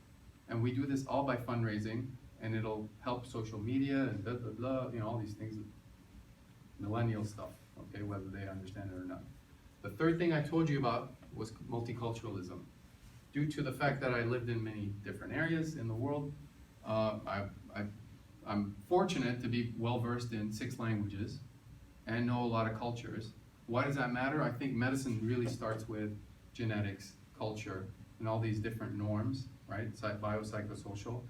And we do this all by fundraising and it'll help social media and blah, blah, blah, you know, all these things, millennial stuff, okay, whether they understand it or not. The third thing I told you about was multiculturalism. Due to the fact that I lived in many different areas in the world, I'm fortunate to be well-versed in 6 languages and know a lot of cultures. Why does that matter? I think medicine really starts with genetics, culture, and all these different norms, right? Biopsychosocial,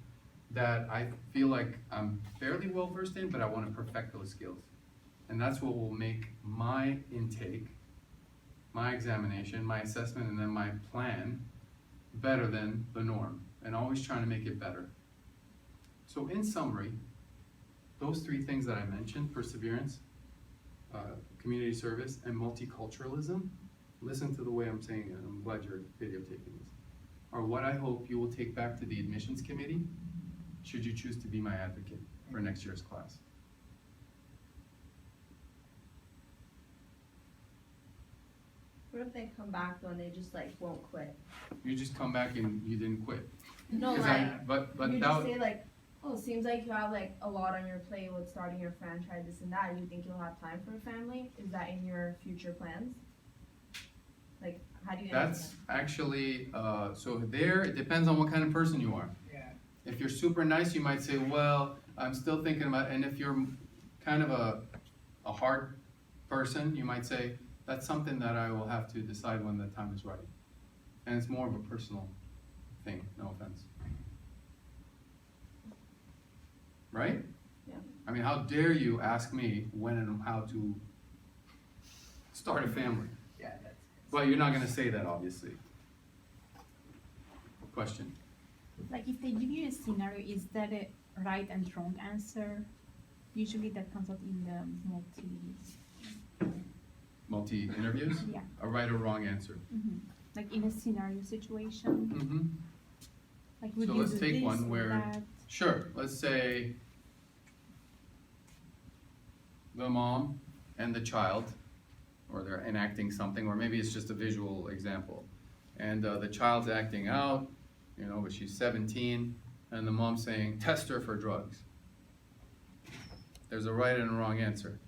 that I feel like I'm fairly well-versed in, but I want to perfect those skills. And that's what will make my intake, my examination, my assessment, and then my plan better than the norm, and always trying to make it better. So in summary, those 3 things that I mentioned, perseverance, community service, and multiculturalism, listen to the way I'm saying it, I'm glad you're videotaping this, are what I hope you will take back to the admissions committee, should you choose to be my advocate for next year's class. What if they come back though and they just like won't quit? You just come back and you didn't quit. No, 'Cause like, but you that, just say like, oh, it seems like you have like a lot on your plate with starting your franchise, this and that, and you think you'll have time for a family? Is that in your future plans? Like, how do you answer that's actually, so there, it depends on what kind of person you are. Yeah. If you're super nice, you might say, well, I'm still thinking about, and if you're kind of a hard person, you might say, that's something that I will have to decide when the time is right. And it's more of a personal thing, no offense. Right? Yeah. I mean, how dare you ask me when and how to start a family? Yeah, that's. But you're not gonna say that, obviously. Question? Like if they give you a scenario, is that a right and wrong answer? Usually that comes out in the Multi-interviews? Yeah. A right or wrong answer? like in a scenario situation. Mm-hmm. Like would So you let's do take this one or where- that? Sure, let's say the mom and the child, or they're enacting something, or maybe it's just a visual example. And the child's acting out, you know, but she's 17, and the mom's saying, test her for drugs. There's a right and a wrong answer.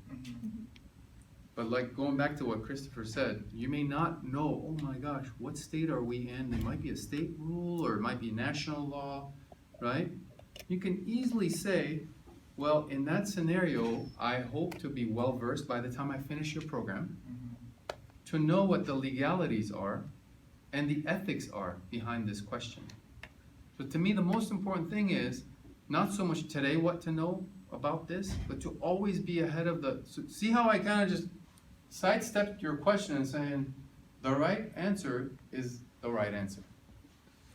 But like going back to what Christopher said, you may not know, oh my gosh, what state are we in? There might be a state rule, or it might be national law, right? You can easily say, well, in that scenario, I hope to be well-versed by the time I finish your program, to know what the legalities are and the ethics are behind this question. So to me, the most important thing is not so much today what to know about this, but to always be ahead of the, so see how I kind of just sidestepped your question and saying the right answer is the right answer.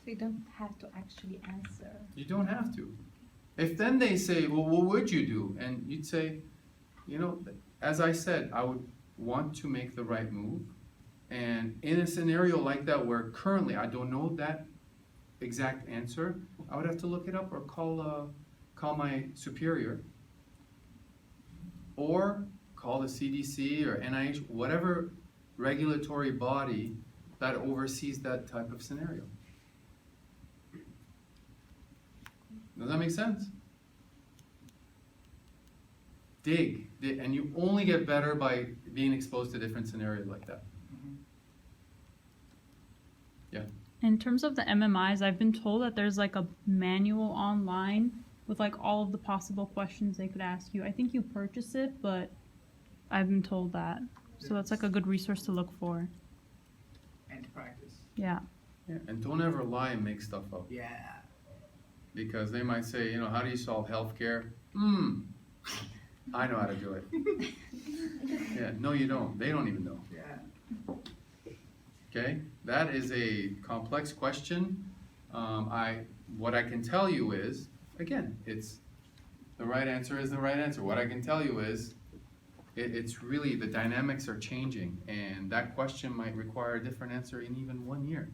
So you don't have to actually answer. You don't have to. If then they say, well, what would you do? And you'd say, you know, as I said, I would want to make the right move. And in a scenario like that where currently I don't know that exact answer, I would have to look it up or call my superior, or call the CDC or NIH, whatever regulatory body that oversees that type of scenario. Does that make sense? Dig, and you only get better by being exposed to different scenarios like that. Yeah. In terms of the MMIs, I've been told that there's like a manual online with like all of the possible questions they could ask you. I think you purchase it, but I've been told that. So that's like a good resource to look for. And to practice. Yeah. Yeah. And don't ever lie and make stuff up. Yeah. Because they might say, you know, how do you solve healthcare? I know how to do it. Yeah, no you don't. They don't even know. Yeah. Okay? That is a complex question. What I can tell you is, again, it's the right answer is the right answer. What I can tell you is, it's really, the dynamics are changing, and that question might require a different answer in even 1 year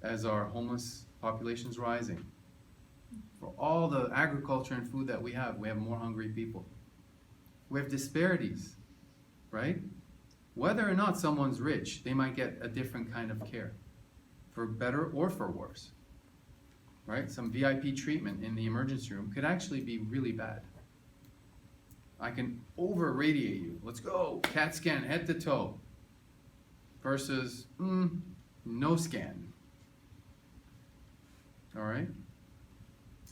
as our homeless population's rising. For all the agriculture and food that we have more hungry people. We have disparities, right? Whether or not someone's rich, they might get a different kind of care, for better or for worse. right? Some VIP treatment in the emergency room could actually be really bad. I can over radiate you. Let's go, CAT scan head to toe versus no scan. All right?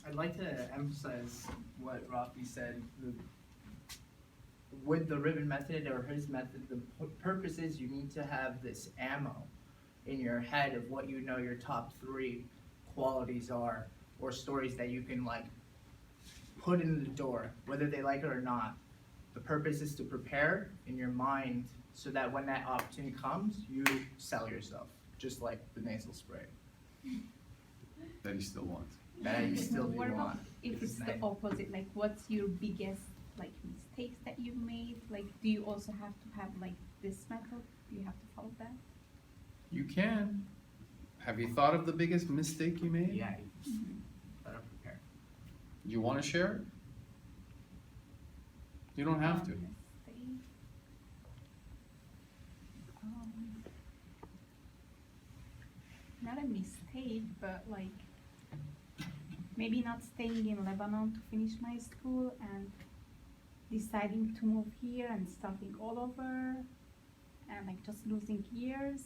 I'd like to emphasize what Rafi said. With the ribbon method or his method, the purpose is you need to have this ammo in your head of what you know your top 3 qualities are, or stories that you can like put in the door, whether they like it or not. The purpose is to prepare in your mind so that when that opportunity comes, you sell yourself, just like the nasal spray. That he still wants. That you still do What about want. if it's the opposite? Like, what's your biggest like mistakes that you've made? Like, do you also have to have like this method? Do you have to follow that? You can. Have you thought of the biggest mistake you made? Yeah. Better prepare. You want to share it? You don't have to. Mistake. Not a mistake, but like maybe not staying in Lebanon to finish my school and deciding to move here and starting all over and like just losing years.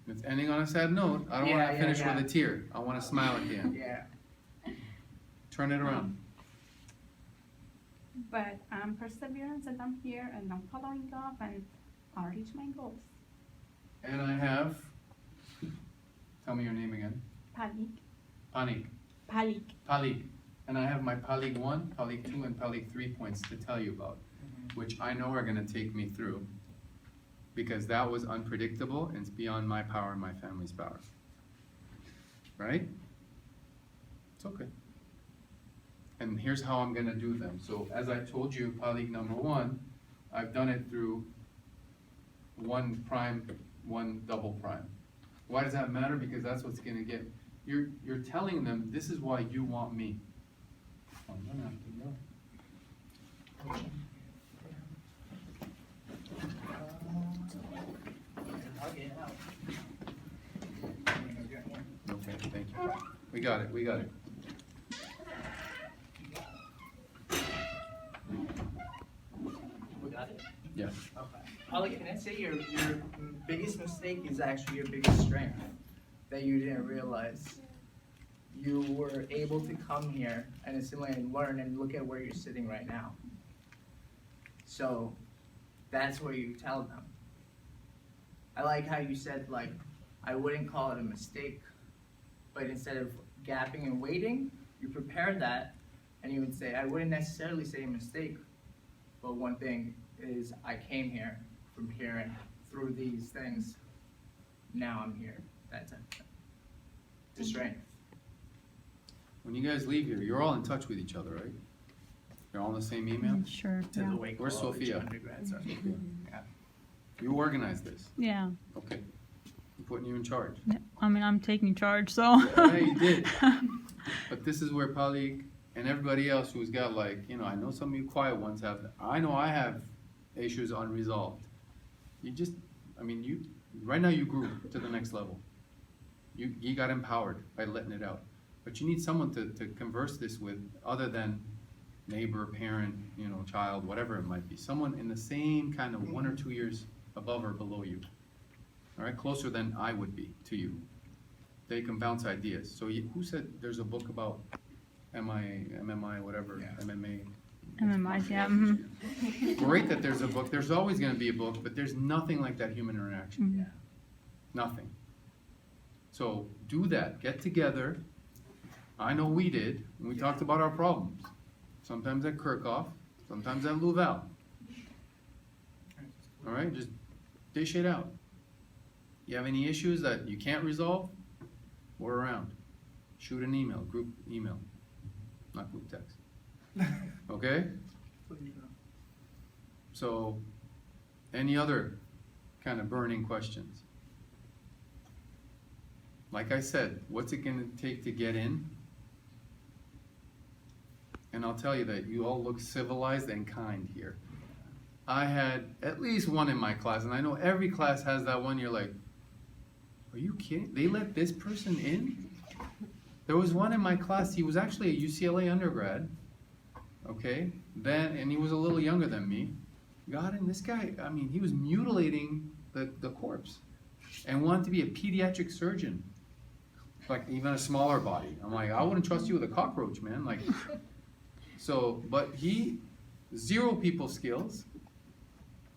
It's ending on a sad note. I don't want to finish with a tear. I want to smile at the end. Yeah. Turn it around. But I'm perseverance and I'm here and I'm following up and I'll reach my goals. And I have, tell me your name again. Palik. Panik. Palik. Palik. And I have my Palik 1, Palik 2, and Palik 3 points to tell you about, which I know are going to take me through, because that was unpredictable and it's beyond my power and my family's power. Right? It's okay. And here's how I'm going to do them. So as I told you, Palik number 1, I've done it through 1 prime, 1 double prime. Why does that matter? Because that's what's going to get. You're telling them, this is why you want me. I'm gonna have to go. I'll get it out. Okay, thank you. We got it, we got it. We got it? Yeah. Okay. Holly, can I say your biggest mistake is actually your biggest strength that you didn't realize? You were able to come here and assimilate and learn and look at where you're sitting right now. So that's what you tell them. I like how you said, like, I wouldn't call it a mistake, but instead of gapping and waiting, you prepare that and you would say, I wouldn't necessarily say a mistake, but one thing is I came here from here and through these things, now I'm here. That's it. The strength. When you guys leave here, you're all in touch with each other, right? You're all in the same email? Sure. To the Wake Where's College Sophia? undergrads are. Yeah. You organized this. Yeah. Okay. I'm putting you in charge. I mean, I'm taking charge, so. Yeah, you did. But this is where Palik and everybody else who's got, like, you know, I know some of you quiet ones have, I know I have issues unresolved. You just, I mean, you, right now you grew to the next level. You got empowered by letting it out. But you need someone to converse this with other than neighbor, parent, you know, child, whatever it might be. Someone in the same kind of 1 or 2 years above or below you. All right, closer than I would be to you. They can bounce ideas. So who said there's a book about MMI, whatever, Yeah. MMA? MMIs, yeah. Mhm. Great that there's a book. There's always going to be a book, but there's nothing like that human interaction. Mhm. Yeah. Nothing. So do that. Get together. I know we did. And we talked about our problems. Sometimes at Kirchhoff, sometimes at Louval. All right, just dish it out. You have any issues that you can't resolve? We're around. Shoot an email, group email, not group text. Okay? So, any other kind of burning questions? Like I said, what's it gonna take to get in? And I'll tell you that you all look civilized and kind here. I had at least one in my class, and I know every class has that one, you're like, Are you kidding? They let this person in? There was one in my class, he was actually a UCLA undergrad, okay? And he was a little younger than me. Got in, this guy, I mean, he was mutilating the corpse and wanted to be a pediatric surgeon. Like, even a smaller body. I'm like, I wouldn't trust you with a cockroach, man. Like, so, but he, 0 people skills.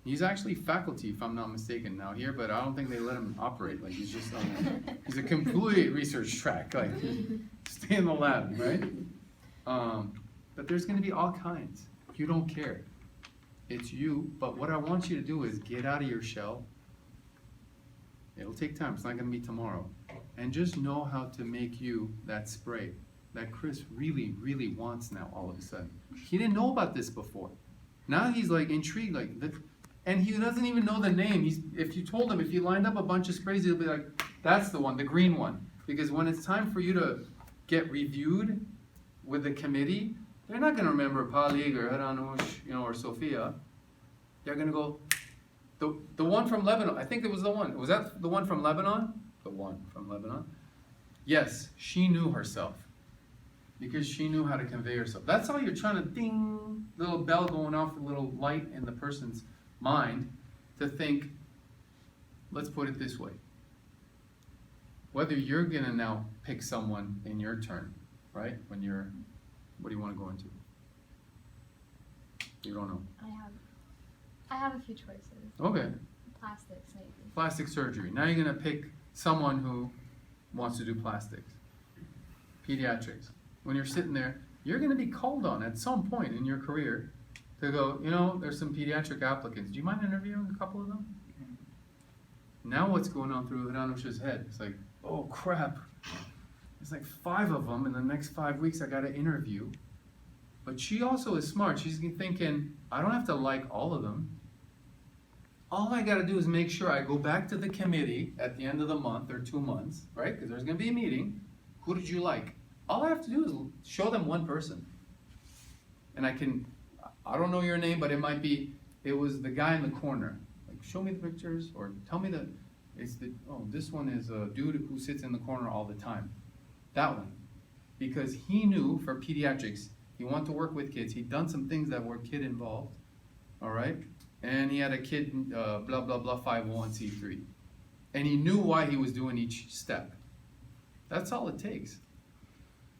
He's actually faculty, if I'm not mistaken, now here, but I don't think they let him operate. Like, he's just he's a complete research track. Like, stay in the lab, right? But there's gonna be all kinds. You don't care. It's you, but what I want you to do is get out of your shell. It'll take time, it's not gonna be tomorrow. And just know how to make you that spray that Chris really, really wants now all of a sudden. He didn't know about this before. Now he's like intrigued, like, and he doesn't even know the name. If you told him, if you lined up a bunch of sprays, he'll be like, that's the one, the green one. Because when it's time for you to get reviewed with the committee, they're not gonna remember Palig or Haranush, or Sophia. They're gonna go, the one from Lebanon, I think it was the one. Was that the one from Lebanon? The one from Lebanon? Yes, she knew herself. Because she knew how to convey herself. That's all you're trying to ding, little bell going off, a little light in the person's mind to think, let's put it this way. Whether you're gonna now pick someone in your turn, right? When you're, what do you want to go into? You don't know. I have a few choices. Okay, Plastics, maybe. plastic surgery. Now you're gonna pick someone who wants to do plastics. Pediatrics. When you're sitting there, you're gonna be called on at some point in your career to go, there's some pediatric applicants. Do you mind interviewing a couple of them? Now what's going on through Hiranush's head? It's like, oh crap. There's like 5 of them in the next 5 weeks I gotta interview. But she also is smart. She's thinking, I don't have to like all of them. All I gotta do is make sure I go back to the committee at the end of the month or 2 months, right? Because there's gonna be a meeting. Who did you like? All I have to do is show them one person. And I don't know your name, but it was the guy in the corner. Like, show me the pictures, or tell me this one is a dude who sits in the corner all the time. That one. Because he knew for pediatrics, he wanted to work with kids. He'd done some things that were kid involved, all right? And he had a kid, blah, blah, blah, 501c3. And he knew why he was doing each step. That's all it takes.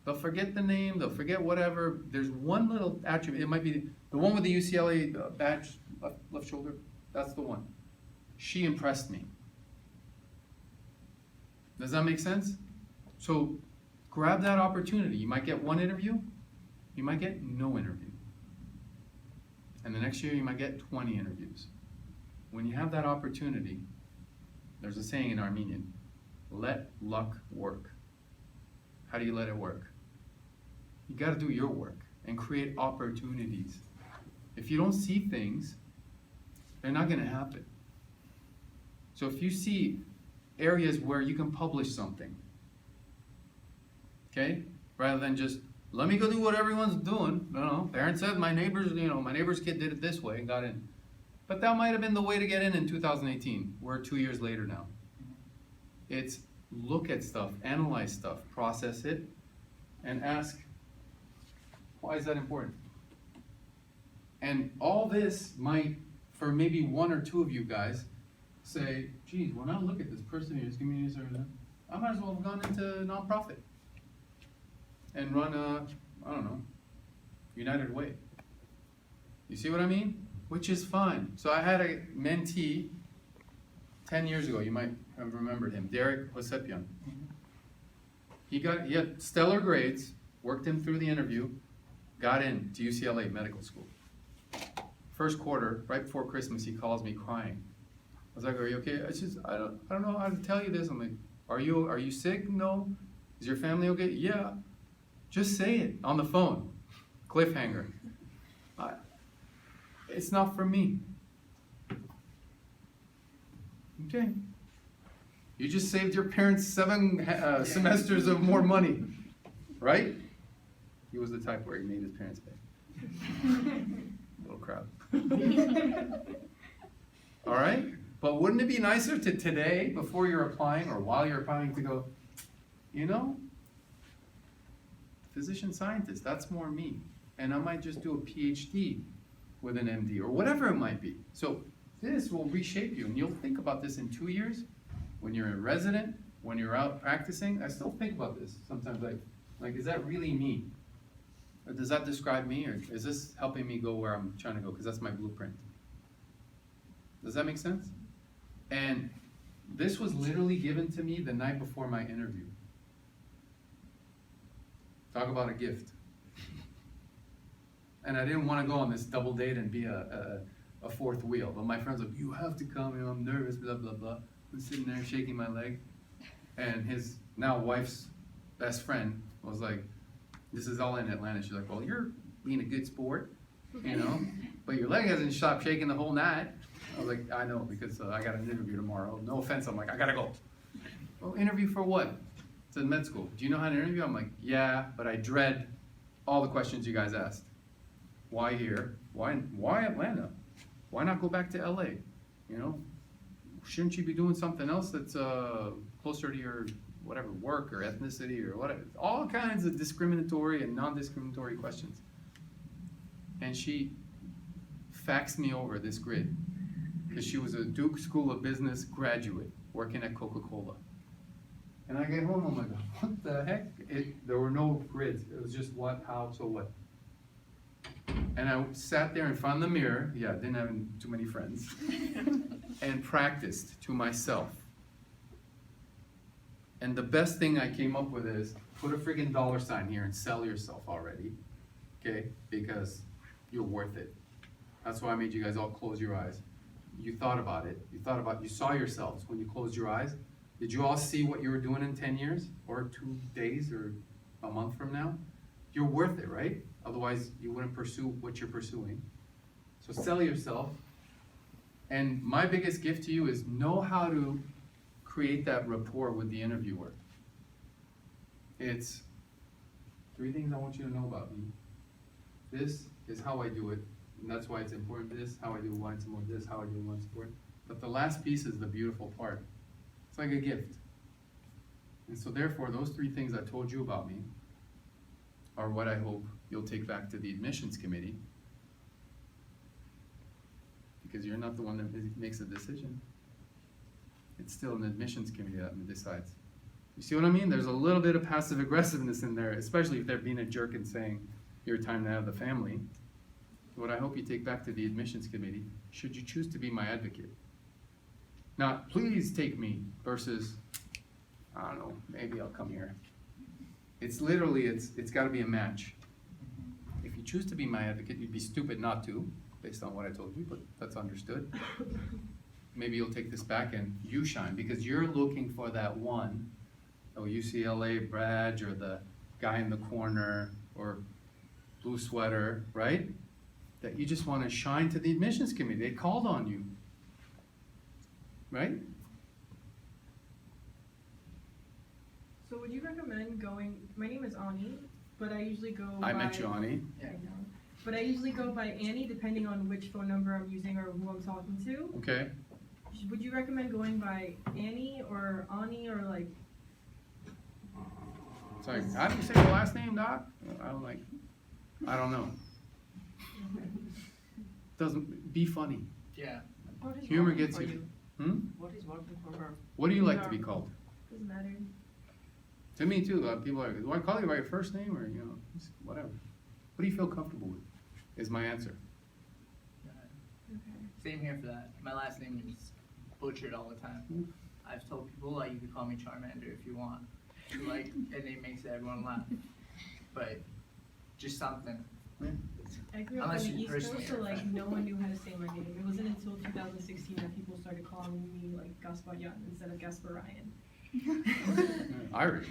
They'll forget the name, they'll forget whatever. There's one little attribute. It might be the one with the UCLA badge, left shoulder. That's the one. She impressed me. Does that make sense? So grab that opportunity. You might get 1 interview, you might get no interview. And the next year you might get 20 interviews. When you have that opportunity, there's a saying in Armenian, let luck work. How do you let it work? You gotta do your work and create opportunities. If you don't see things, they're not gonna happen. So if you see areas where you can publish something, okay? Rather than just, let me go do what everyone's doing. No, parents said my neighbor's kid did it this way and got in. But that might have been the way to get in 2018. We're 2 years later now. It's look at stuff, analyze stuff, process it, and ask, why is that important? And all this might, for maybe 1 or 2 of you guys, say, geez, when I look at this person who's community service, I might as well have gone into nonprofit and run I don't know, United Way. You see what I mean? Which is fine. So I had a mentee 10 years ago, you might have remembered him, Derek Osepian. He had stellar grades, worked him through the interview, got in to UCLA Medical School. First quarter, right before Christmas, he calls me crying. I was like, are you okay? I don't know how to tell you this. I'm like, are you sick? No. Is your family okay? Yeah. Just say it on the phone. Cliffhanger. It's not for me. Okay. You just saved your parents 7 semesters of more money, right? He was the type where he made his parents pay. Little crowd. All right? But wouldn't it be nicer to today, before you're applying or while you're applying, to go, you know, physician scientist, that's more me. And I might just do a PhD with an MD or whatever it might be. So this will reshape you, and you'll think about this in 2 years when you're a resident, when you're out practicing. I still think about this sometimes, like, is that really me? Or does that describe me, or is this helping me go where I'm trying to go? Because that's my blueprint. Does that make sense? And this was literally given to me the night before my interview. Talk about a gift. And I didn't want to go on this double date and be a fourth wheel. But my friends were like, you have to come, you know, I'm nervous, blah, blah, blah. I'm sitting there shaking my leg. And his now wife's best friend was like, this is all in Atlanta. She's like, well, you're being a good sport, you know, but your leg hasn't stopped shaking the whole night. I was like, I know, because I got an interview tomorrow. No offense, I'm like, I gotta go. Well, interview for what? It's in med school. Do you know how to interview? I'm like, yeah, but I dread all the questions you guys asked. Why here? Why Atlanta? Why not go back to LA? You know, shouldn't you be doing something else that's closer to your whatever work or ethnicity or whatever? All kinds of discriminatory and non-discriminatory questions. And she faxed me over this grid because she was a Duke School of Business graduate working at Coca-Cola. And I get home, I'm like, what the heck? There were no grids. It was just what, how, so what. And I sat there in front of the mirror, yeah, didn't have too many friends, and practiced to myself. And the best thing I came up with is, put a friggin' $ here and sell yourself already, okay? Because you're worth it. That's why I made you guys all close your eyes. You thought about it. You saw yourselves when you closed your eyes. Did you all see what you were doing in 10 years or 2 days or a month from now? You're worth it, right? Otherwise, you wouldn't pursue what you're pursuing. So sell yourself. And my biggest gift to you is know how to create that rapport with the interviewer. It's 3 things I want you to know about me. This is how I do it, and that's why it's important. This, how I do, why it's important. This, how I do, why it's important. But the last piece is the beautiful part. It's like a gift. And so therefore, those 3 things I told you about me are what I hope you'll take back to the admissions committee, because you're not the one that makes the decision. It's still an admissions committee that decides. You see what I mean? There's a little bit of passive aggressiveness in there, especially if they're being a jerk and saying, your time to have the family. What I hope you take back to the admissions committee, should you choose to be my advocate. Not, please take me, versus, I don't know, maybe I'll come here. It's literally, it's gotta be a match. If you choose to be my advocate, you'd be stupid not to, based on what I told you, but that's understood. Maybe you'll take this back and you shine, because you're looking for that one, UCLA badge, or the guy in the corner, or blue sweater, right? That you just wanna shine to the admissions committee. They called on you, right? So would you recommend going, my name is Ani, but I usually go by... I met you, Ani. I know. But I usually go by Annie depending on which phone number I'm using or who I'm talking to. Okay. Would you recommend going by Annie or Ani or like... It's like, how do you say your last name, Doc? I don't know. Doesn't, be funny. Yeah. What is Humor working gets for you. What is working for her? What do you like to be called? Doesn't matter. To me too, people are like, do I call you by your first name, or, whatever? What do you feel comfortable with, is my answer. Okay. Same here for that. My last name is butchered all the time. I've told people, you can call me Charmander if you want. Like, and it makes everyone laugh. But just something. I grew up on Unless the you East Coast, personally so are like friends. no one knew how to say my name. It wasn't until 2016 that people started calling me like Gasparian instead of Gasparian. Irish.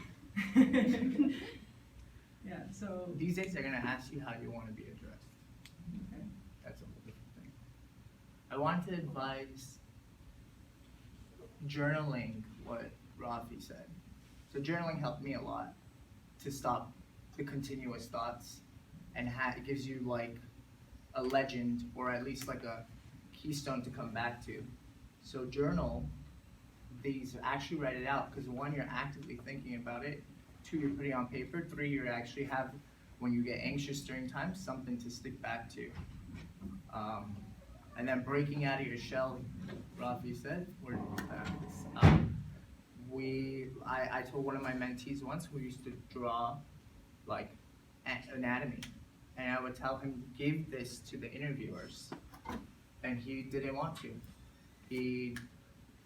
Yeah, so... These days they're gonna ask you how you want to be addressed. Okay. That's a whole different thing. I want to advise journaling what Rafi said. So journaling helped me a lot to stop the continuous thoughts, and it gives you like a legend, or at least like a keystone to come back to. So journal these, actually write it out, because one, you're actively thinking about it. Two, you're putting it on paper. Three, you actually have, when you get anxious during times, something to stick back to. And then breaking out of your shell, Rafi said, I told one of my mentees once who used to draw like anatomy, and I would tell him, give this to the interviewers, and he didn't want to. He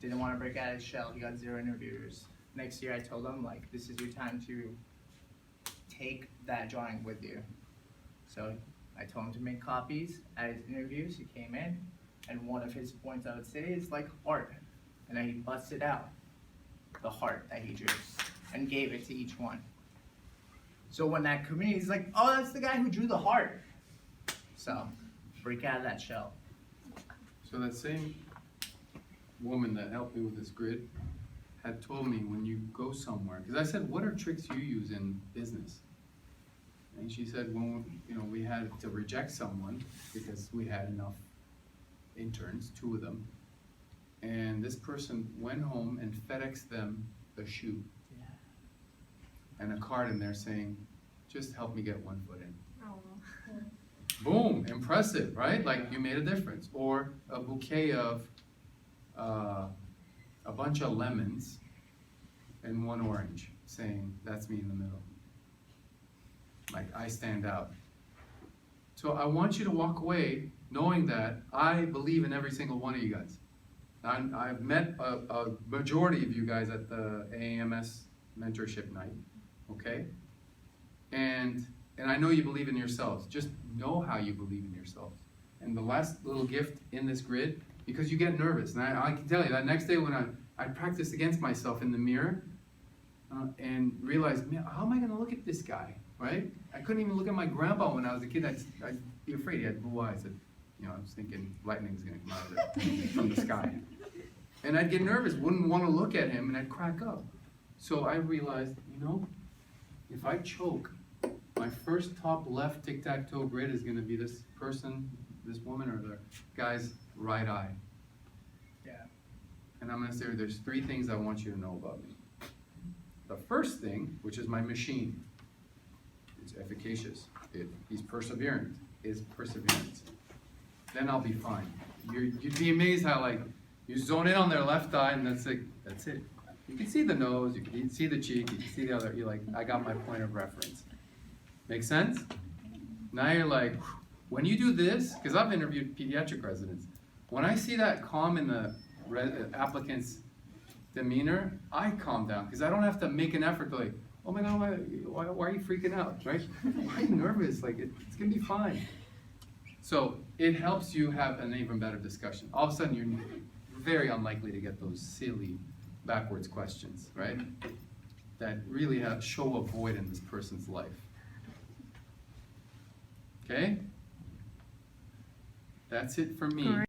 didn't want to break out of his shell. He got 0 interviewers. Next year I told him, like, this is your time to take that drawing with you. So I told him to make copies at his interviews. He came in, and one of his points I would say is like heart, and then he busted out the heart that he drew and gave it to each one. So when that community is like, oh, that's the guy who drew the heart. So break out of that shell. So that same woman that helped me with this grid had told me, when you go somewhere, because I said, what are tricks you use in business? And she said, when we had to reject someone because we had enough interns, 2 of them, and this person went home and FedExed them a shoe and a card in there saying, just help me get 1 foot in. Boom, impressive, right? Like, you made a difference. Or a bouquet of a bunch of lemons and 1 orange, saying, that's me in the middle. Like, I stand out. So I want you to walk away knowing that I believe in every single one of you guys. I've met a majority of you guys at the AAMS mentorship night, okay? And I know you believe in yourselves. Just know how you believe in yourselves. And the last little gift in this grid, because you get nervous, and I can tell you that next day when I practiced against myself in the mirror and realized, man, how am I gonna look at this guy, right? I couldn't even look at my grandpa when I was a kid. I'd be afraid. He had blue eyes. I was thinking lightning's gonna come out of it from the sky. And I'd get nervous, wouldn't want to look at him, and I'd crack up. So I realized, if I choke, my first top left tic-tac-toe grid is gonna be this person, this woman, or the guy's right eye. Yeah. And I'm gonna say, there's 3 things I want you to know about me. The first thing, which is my machine, it's efficacious. He's perseverant, is perseverance. Then I'll be fine. You'd be amazed how, like, you zone in on their left eye, and that's it. You can see the nose, you can see the cheek, you can see the other. You're like, I got my point of reference. Make sense? Now you're like, when you do this, because I've interviewed pediatric residents, when I see that calm in the applicant's demeanor, I calm down, because I don't have to make an effort to, like, oh my God, why are you freaking out, right? Why are you nervous? Like, it's gonna be fine. So it helps you have an even better discussion. All of a sudden, you're very unlikely to get those silly backwards questions, right? That really show a void in this person's life. Okay? That's it for me.